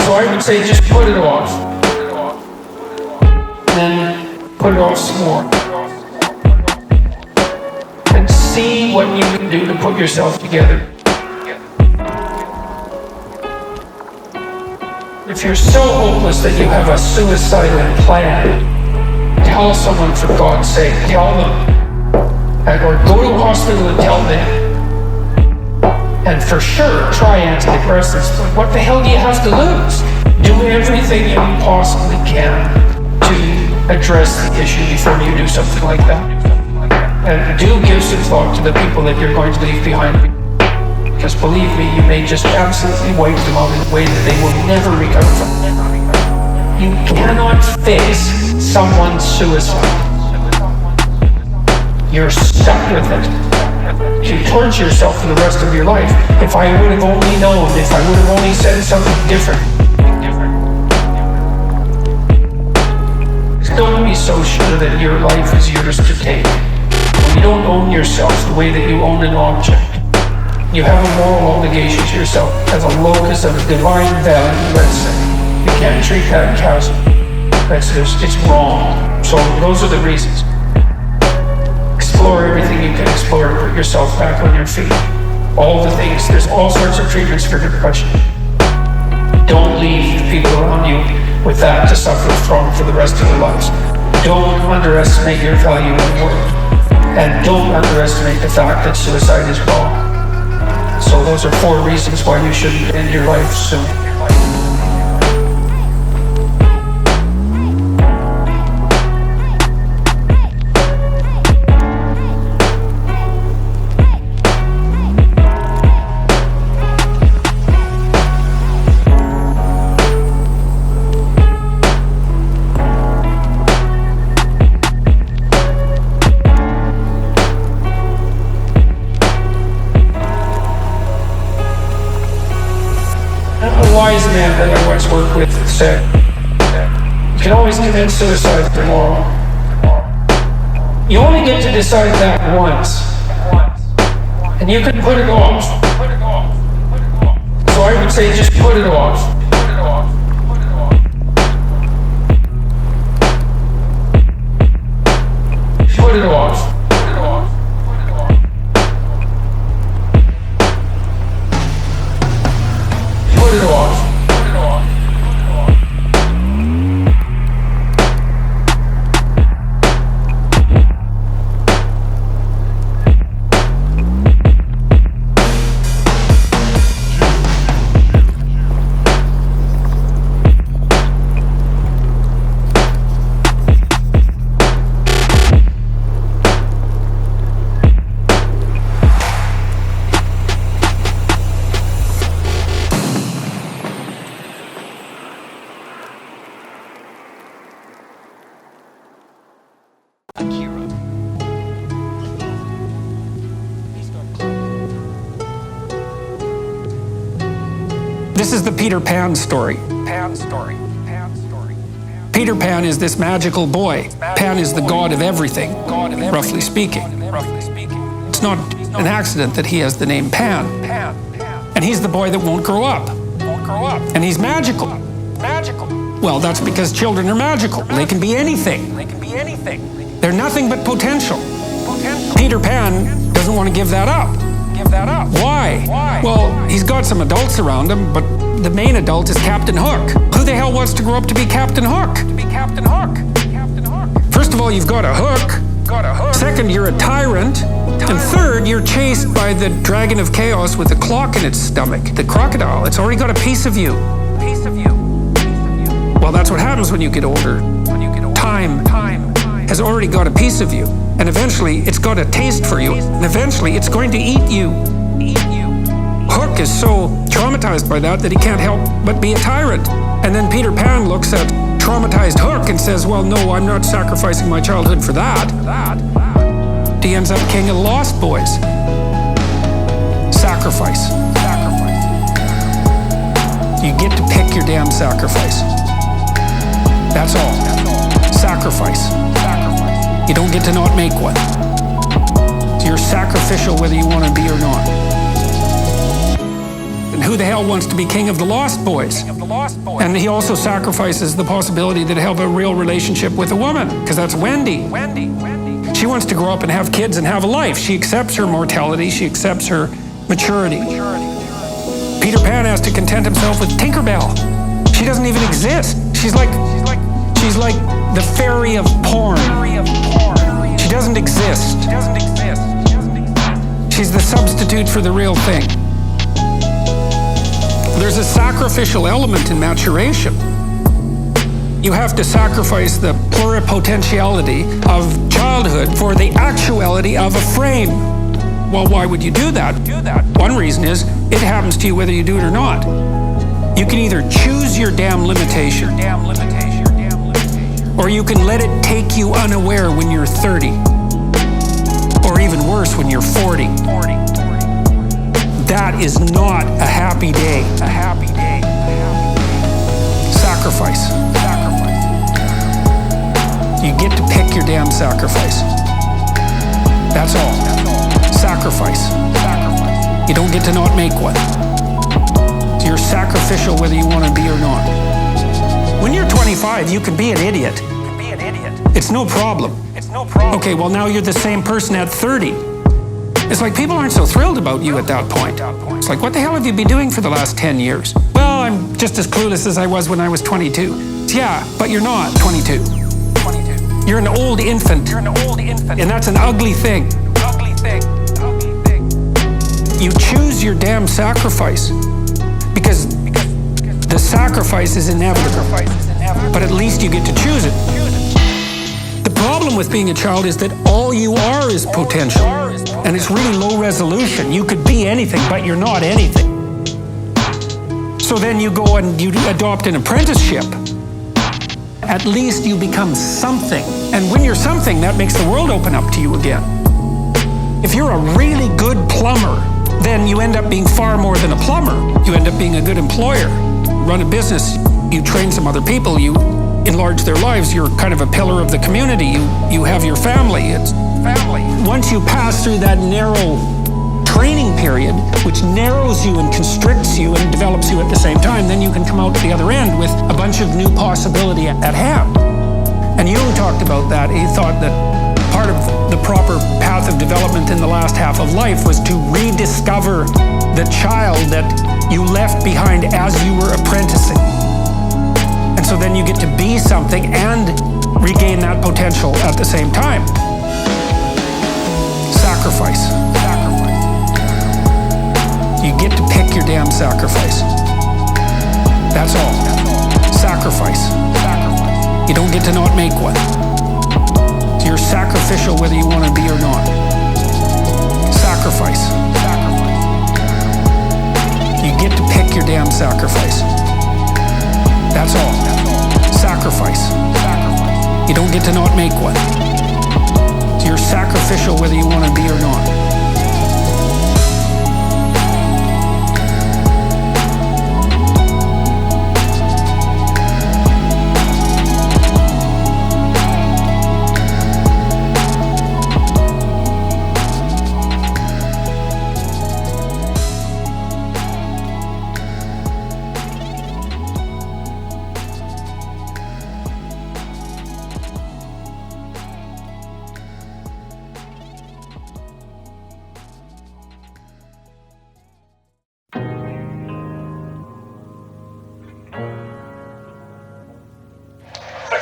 So I would say just put it off, and then put it off some more, and see what you can do to put yourself together. If you're so hopeless that you have a suicidal plan, tell someone for God's sake, tell them, or go to a hospital and tell them. And for sure, try antidepressants, but what the hell do you have to lose? Do everything you possibly can to address the issue before you do something like that. And do give some thought to the people that you're going to leave behind. Because believe me, you may just absolutely wipe them out in a way that they will never recover from. You cannot fix someone's suicide. You're stuck with it. You torture yourself for the rest of your life. If I would have only known, if I would have only said something different. Don't be so sure that your life is yours to take. You don't own yourself the way that you own an object. You have a moral obligation to yourself as a locus of divine value, let's say. You can't treat that chasm. It's wrong. So those are the reasons. Explore everything you can explore to put yourself back on your feet. All the things, there's all sorts of treatments for depression. Don't leave the people around you with that to suffer from for the rest of their lives. Don't underestimate your value in the world. And don't underestimate the fact that suicide is wrong. So those are 4 reasons why you shouldn't end your life soon. A wise man that I once worked with said, you can always commit suicide tomorrow. You only get to decide that once, and you can put it off. So I would say just put it off. Put it off. Put it off. This is the Peter Pan story. Peter Pan is this magical boy. Pan is the god of everything, roughly speaking. It's not an accident that he has the name Pan. And he's the boy that won't grow up. And he's magical. Well, that's because children are magical. They can be anything. They're nothing but potential. Peter Pan doesn't want to give that up. Why? Well, he's got some adults around him, but the main adult is Captain Hook. Who the hell wants to grow up to be Captain Hook? First of all, you've got a hook. Second, you're a tyrant. And third, you're chased by the dragon of chaos with a clock in its stomach. The crocodile, it's already got a piece of you. Well, that's what happens when you get older. Time has already got a piece of you. And eventually, it's got a taste for you. And eventually, it's going to eat you. Hook is so traumatized by that he can't help but be a tyrant. And then Peter Pan looks at traumatized Hook and says, well, no, I'm not sacrificing my childhood for that. He ends up king of the Lost Boys. Sacrifice. You get to pick your damn sacrifice. That's all. Sacrifice. You don't get to not make one. You're sacrificial whether you want to be or not. And who the hell wants to be king of the Lost Boys? And he also sacrifices the possibility that he'll have a real relationship with a woman, because that's Wendy. She wants to grow up and have kids and have a life. She accepts her mortality. She accepts her maturity. Peter Pan has to content himself with Tinkerbell. She doesn't even exist. She's like the fairy of porn. She doesn't exist. She's the substitute for the real thing. There's a sacrificial element in maturation. You have to sacrifice the pluripotentiality of childhood for the actuality of a frame. Well, why would you do that? One reason is it happens to you whether you do it or not. You can either choose your damn limitation, or you can let it take you unaware when you're 30, or even worse, when you're 40. That is not a happy day. Sacrifice. You get to pick your damn sacrifice. That's all. Sacrifice. You don't get to not make one. You're sacrificial whether you want to be or not. When you're 25, you can be an idiot. It's no problem. Okay, well now you're the same person at 30. It's like people aren't so thrilled about you at that point. It's like, what the hell have you been doing for the last 10 years? Well, I'm just as clueless as I was when I was 22. Yeah, but you're not 22. You're an old infant. And that's an ugly thing. You choose your damn sacrifice. Because the sacrifice is inevitable. But at least you get to choose it. The problem with being a child is that all you are is potential. And it's really low resolution. You could be anything, but you're not anything. So then you go and you adopt an apprenticeship. At least you become something. And when you're something, that makes the world open up to you again. If you're a really good plumber, then you end up being far more than a plumber. You end up being a good employer. You run a business, you train some other people, you enlarge their lives, you're kind of a pillar of the community, you have your family. It's family. Once you pass through that narrow training period, which narrows you and constricts you and develops you at the same time, then you can come out the other end with a bunch of new possibility at hand. And Jung talked about that. He thought that part of the proper path of development in the last half of life was to rediscover the child that you left behind as you were apprenticing. And so then you get to be something and regain that potential at the same time. Sacrifice. You get to pick your damn sacrifice. That's all. Sacrifice. You don't get to not make one. You're sacrificial whether you want to be or not. Sacrifice. You get to pick your damn sacrifice. That's all. Sacrifice. You don't get to not make one. You're sacrificial whether you want to be or not.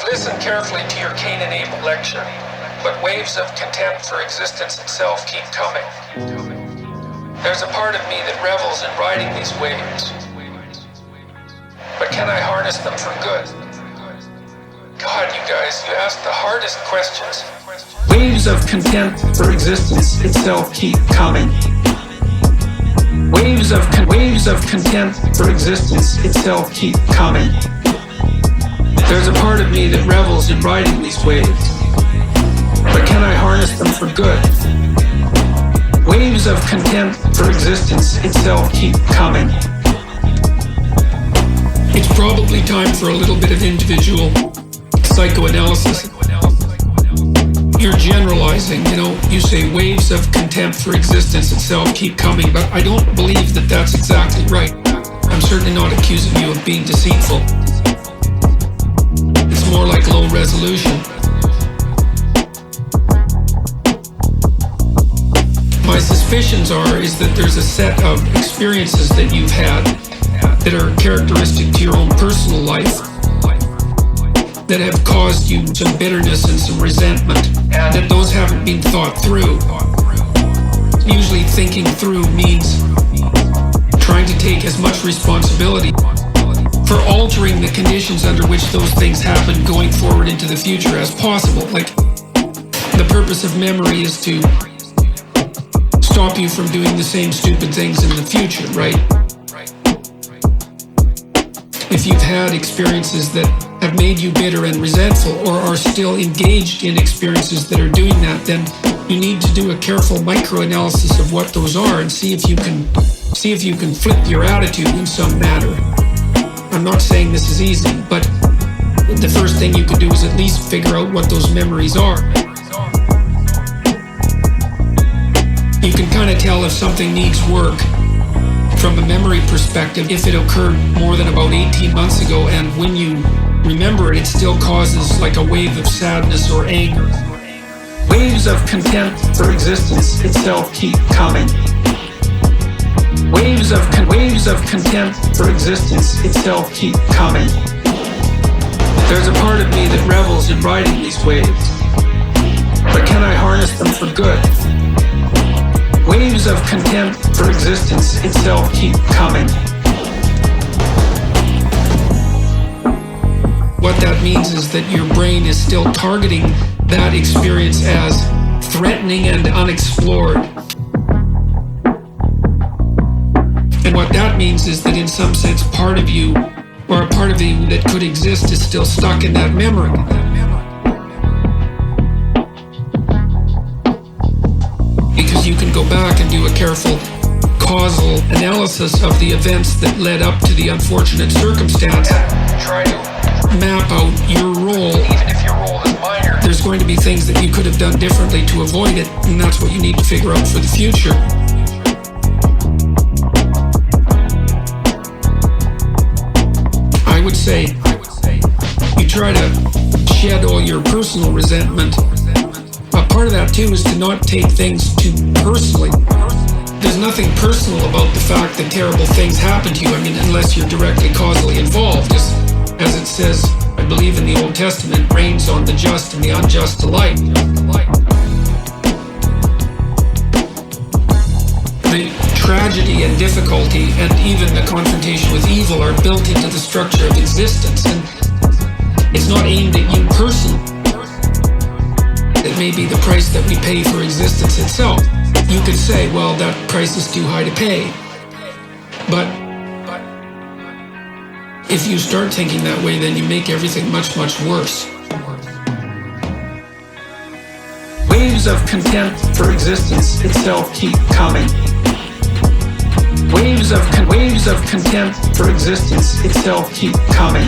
I've listened carefully to your Cain-enabled lecture, but waves of contempt for existence itself keep coming. There's a part of me that revels in riding these waves. But can I harness them for good? God, you guys, you ask the hardest questions. Waves of contempt for existence itself keep coming. Waves of contempt for existence itself keep coming. There's a part of me that revels in riding these waves. But can I harness them for good? Waves of contempt for existence itself keep coming. It's probably time for a little bit of individual psychoanalysis. You're generalizing, you say waves of contempt for existence itself keep coming, but I don't believe that that's exactly right. I'm certainly not accusing you of being deceitful. It's more like low resolution. My suspicions is that there's a set of experiences that you've had that are characteristic to your own personal life that have caused you some bitterness and some resentment, and that those haven't been thought through. Usually thinking through means trying to take as much responsibility for altering the conditions under which those things happen going forward into the future as possible. Like, the purpose of memory is to stop you from doing the same stupid things in the future, right? If you've had experiences that have made you bitter and resentful, or are still engaged in experiences that are doing that, then you need to do a careful microanalysis of what those are and see if you can flip your attitude in some manner. I'm not saying this is easy, but the first thing you could do is at least figure out what those memories are. You can kind of tell if something needs work from a memory perspective if it occurred more than about 18 months ago, and when you remember it, it still causes like a wave of sadness or anger. Waves of contempt for existence itself keep coming. Waves of contempt for existence itself keep coming. There's a part of me that revels in riding these waves. But can I harness them for good? Waves of contempt for existence itself keep coming. What that means is that your brain is still targeting that experience as threatening and unexplored. And what that means is that in some sense part of you, or a part of you that could exist, is still stuck in that memory. Because you can go back and do a careful causal analysis of the events that led up to the unfortunate circumstance. Try to map out your role. even if your role is minor. There's going to be things that you could have done differently to avoid it, and that's what you need to figure out for the future. I would say you try to shed all your personal resentment. A part of that too is to not take things too personally. There's nothing personal about the fact that terrible things happen to you, unless you're directly causally involved. As it says, I believe in the Old Testament, rains on the just and the unjust alike. The tragedy and difficulty and even the confrontation with evil are built into the structure of existence, and it's not aimed at you personally. It may be the price that we pay for existence itself. You could say, well, that price is too high to pay. But if you start thinking that way, then you make everything much, much worse. Waves of contempt for existence itself keep coming. Waves of contempt for existence itself keep coming.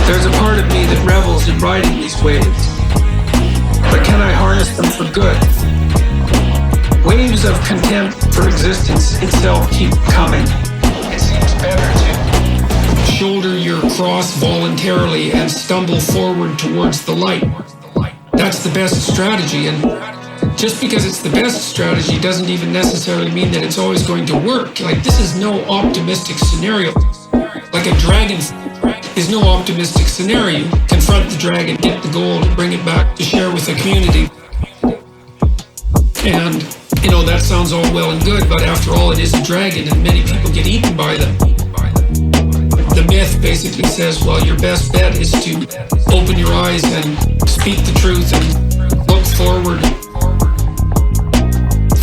There's a part of me that revels in riding these waves. But can I harness them for good? Waves of contempt for existence itself keep coming. It seems better to shoulder your cross voluntarily and stumble forward towards the light. That's the best strategy, and just because it's the best strategy doesn't even necessarily mean that it's always going to work. Like, this is no optimistic scenario. Like a dragon is no optimistic scenario. confront the dragon, get the gold, and bring it back to share with the community. And, you know, that sounds all well and good, but after all, it is a dragon, and many people get eaten by them. The myth basically says, well, your best bet is to open your eyes and speak the truth and look forward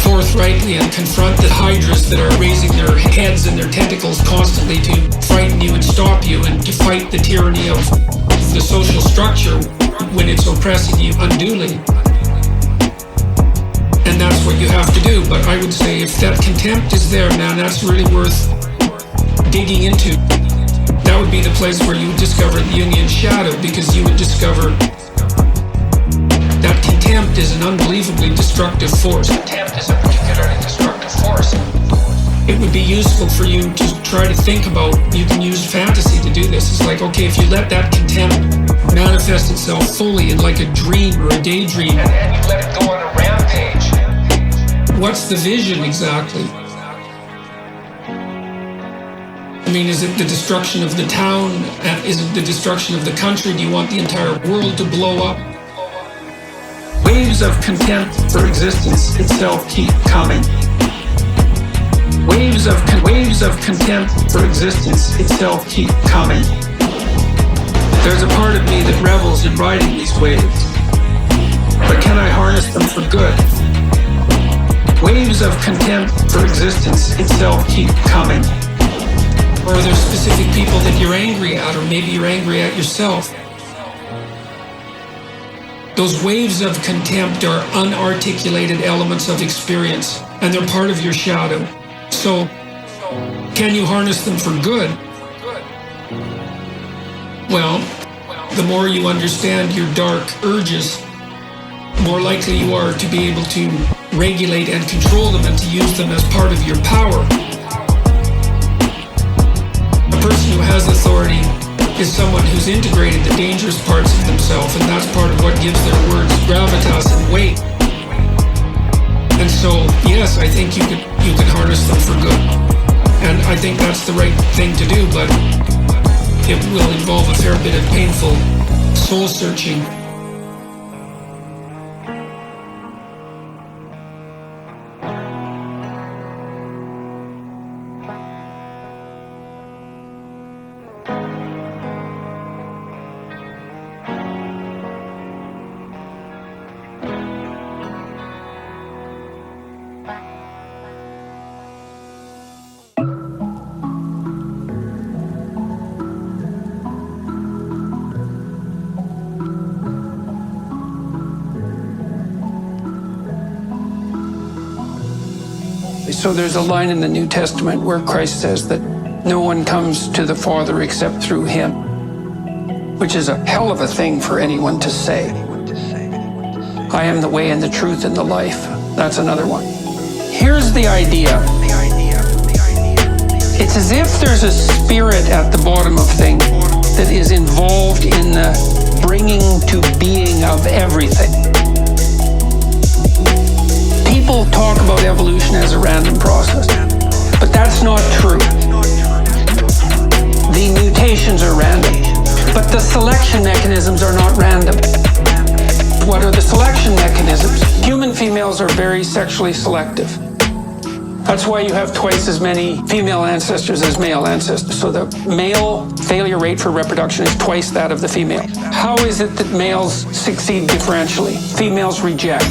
forthrightly and confront the hydras that are raising their heads and their tentacles constantly to frighten you and stop you, and to fight the tyranny of the social structure when it's oppressing you unduly. And that's what you have to do. But I would say if that contempt is there, man, that's really worth digging into. That would be the place where you would discover the Jungian shadow, because you would discover that contempt is an unbelievably destructive force. Contempt is a particularly destructive force. It would be useful for you to try to think about, you can use fantasy to do this. It's like, okay, if you let that contempt manifest itself fully in like a dream or a daydream, and you let it go on a rampage, what's the vision exactly? I mean, is it the destruction of the town? Is it the destruction of the country? Do you want the entire world to blow up? Waves of contempt for existence itself keep coming. Waves of contempt for existence itself keep coming. There's a part of me that revels in riding these waves. But can I harness them for good? Waves of contempt for existence itself keep coming. Or are there specific people that you're angry at, or maybe you're angry at yourself? Those waves of contempt are unarticulated elements of experience, and they're part of your shadow. So, can you harness them for good? Well, the more you understand your dark urges, more likely you are to be able to regulate and control them and to use them as part of your power. A person who has authority is someone who's integrated the dangerous parts of themselves, and that's part of what gives their words gravitas and weight. And so, yes, I think you could harness them for good. And I think that's the right thing to do, but it will involve a fair bit of painful soul searching. So there's a line in the New Testament where Christ says that no one comes to the Father except through him, which is a hell of a thing for anyone to say. I am the way and the truth and the life. That's another one. Here's the idea. It's as if there's a spirit at the bottom of things that is involved in the bringing to being of everything. People talk about evolution as a random process, but that's not true. The mutations are random, but the selection mechanisms are not random. What are the selection mechanisms? Human females are very sexually selective. That's why you have twice as many female ancestors as male ancestors. So the male failure rate for reproduction is twice that of the female. How is it that males succeed differentially? Females reject.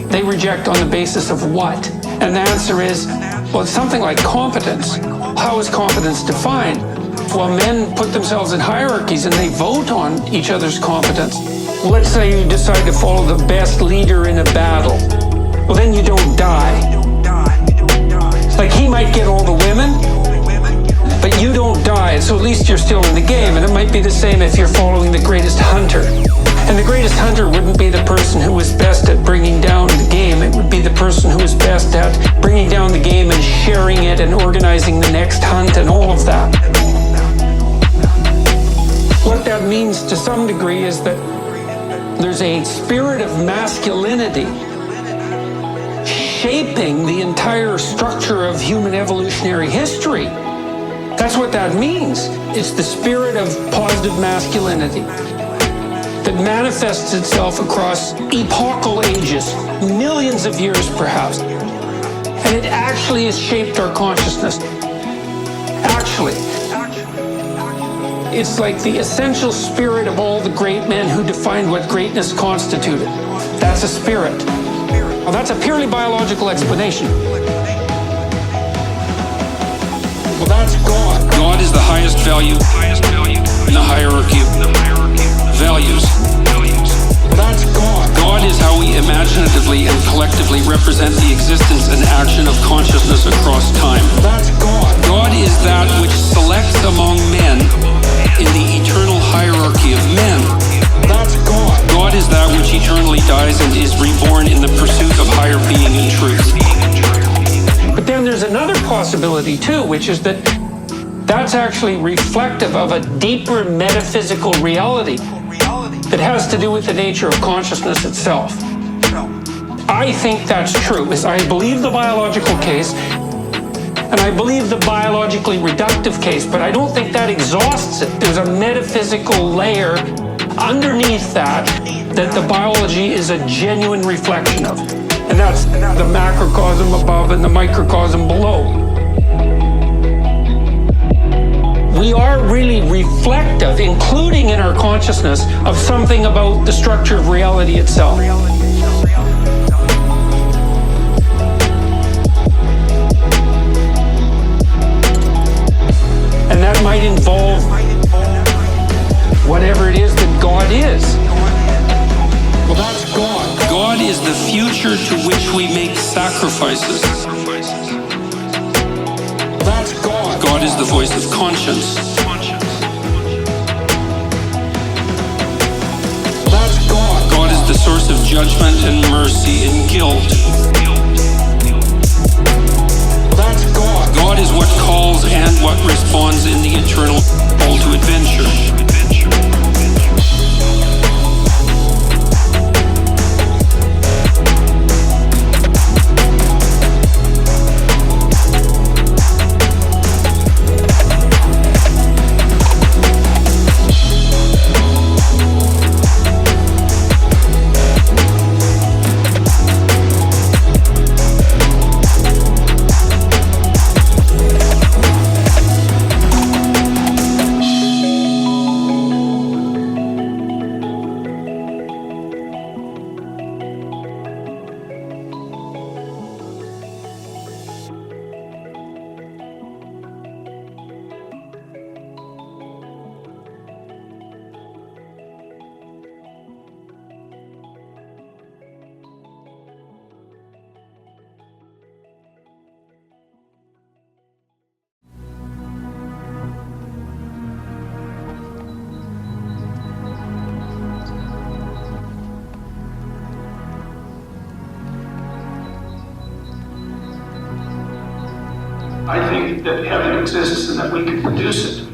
They reject on the basis of what? And the answer is, well, it's something like competence. How is competence defined? Well, men put themselves in hierarchies and they vote on each other's competence. Let's say you decide to follow the best leader in a battle. Well, then you don't die. Like, he might get all the women, but you don't die, so at least you're still in the game. And it might be the same if you're following the greatest hunter. And the greatest hunter wouldn't be the person who was best at bringing down the game. It would be the person who was best at bringing down the game and sharing it and organizing the next hunt and all of that. What that means to some degree is that there's a spirit of masculinity shaping the entire structure of human evolutionary history. That's what that means. It's the spirit of positive masculinity. that manifests itself across epochal ages, millions of years perhaps. And it actually has shaped our consciousness. Actually. It's like the essential spirit of all the great men who defined what greatness constituted. That's a spirit. Well, that's a purely biological explanation. Well, that's God. God is the highest value in the hierarchy of values. Well, that's God. God is how we imaginatively and collectively represent the existence and action of consciousness across time. Well, that's God. God is that which selects among men in the eternal hierarchy of men. That's God. God is that which eternally dies and is reborn in the pursuit of higher being and truth. But then there's another possibility too, which is that that's actually reflective of a deeper metaphysical reality that has to do with the nature of consciousness itself. I think that's true. I believe the biological case, and I believe the biologically reductive case, but I don't think that exhausts it. There's a metaphysical layer underneath that the biology is a genuine reflection of. And that's the macrocosm above and the microcosm below. We are really reflective, including in our consciousness, of something about the structure of reality itself. And that might involve whatever it is that God is. Well, that's God. God is the future to which we make sacrifices. That's God. God is the voice of conscience. That's God. God is the source of judgment and mercy and guilt. That's God. God is what calls and what responds in the eternal call to adventure. I think that heaven exists and that we can produce it.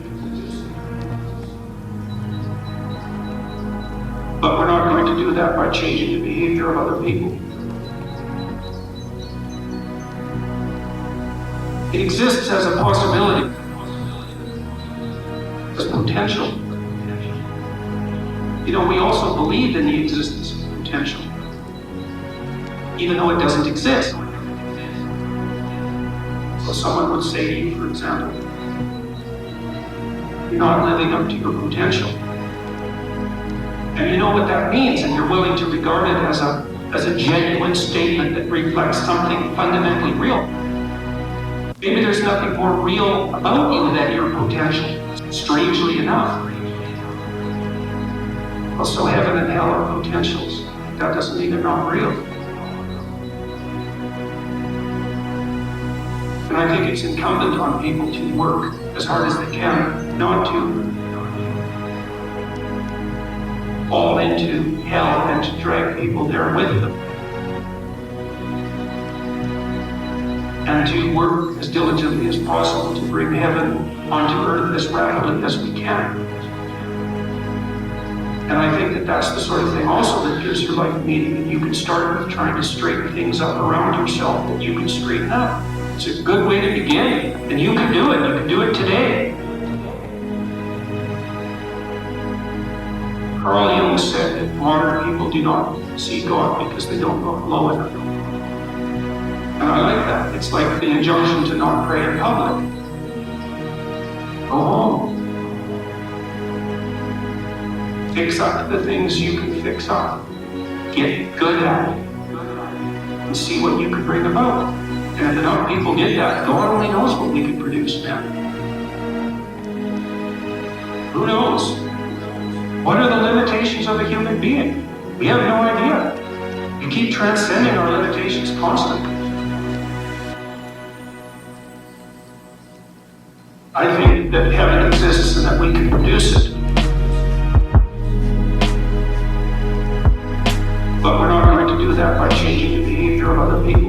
But we're not going to do that by changing the behavior of other people. It exists as a possibility, as potential. You know, we also believe in the existence of potential, even though it doesn't exist. So someone would say to you, for example, you're not living up to your potential. And you know what that means, and you're willing to regard it as a genuine statement that reflects something fundamentally real. Maybe there's nothing more real about you than your potential, strangely enough. Also, heaven and hell are potentials. That doesn't mean they're not real. And I think it's incumbent on people to work as hard as they can, not to fall into hell and to drag people there with them. And to work as diligently as possible to bring heaven onto earth as rapidly as we can. And I think that that's the sort of thing also that gives your life meaning, that you can start with trying to straighten things up around yourself that you can straighten up. It's a good way to begin, and you can do it. You can do it today. Carl Jung said that modern people do not see God because they don't look low enough. And I like that. It's like the injunction to not pray in public. Go home. Fix up the things you can fix up. Get good at it. And see what you can bring about. And if enough people did that, God only knows what we could produce, man. Who knows? What are the limitations of a human being? We have no idea. We keep transcending our limitations constantly. I think that heaven exists and that we can produce it. But we're not going to do that by changing the behavior of other people.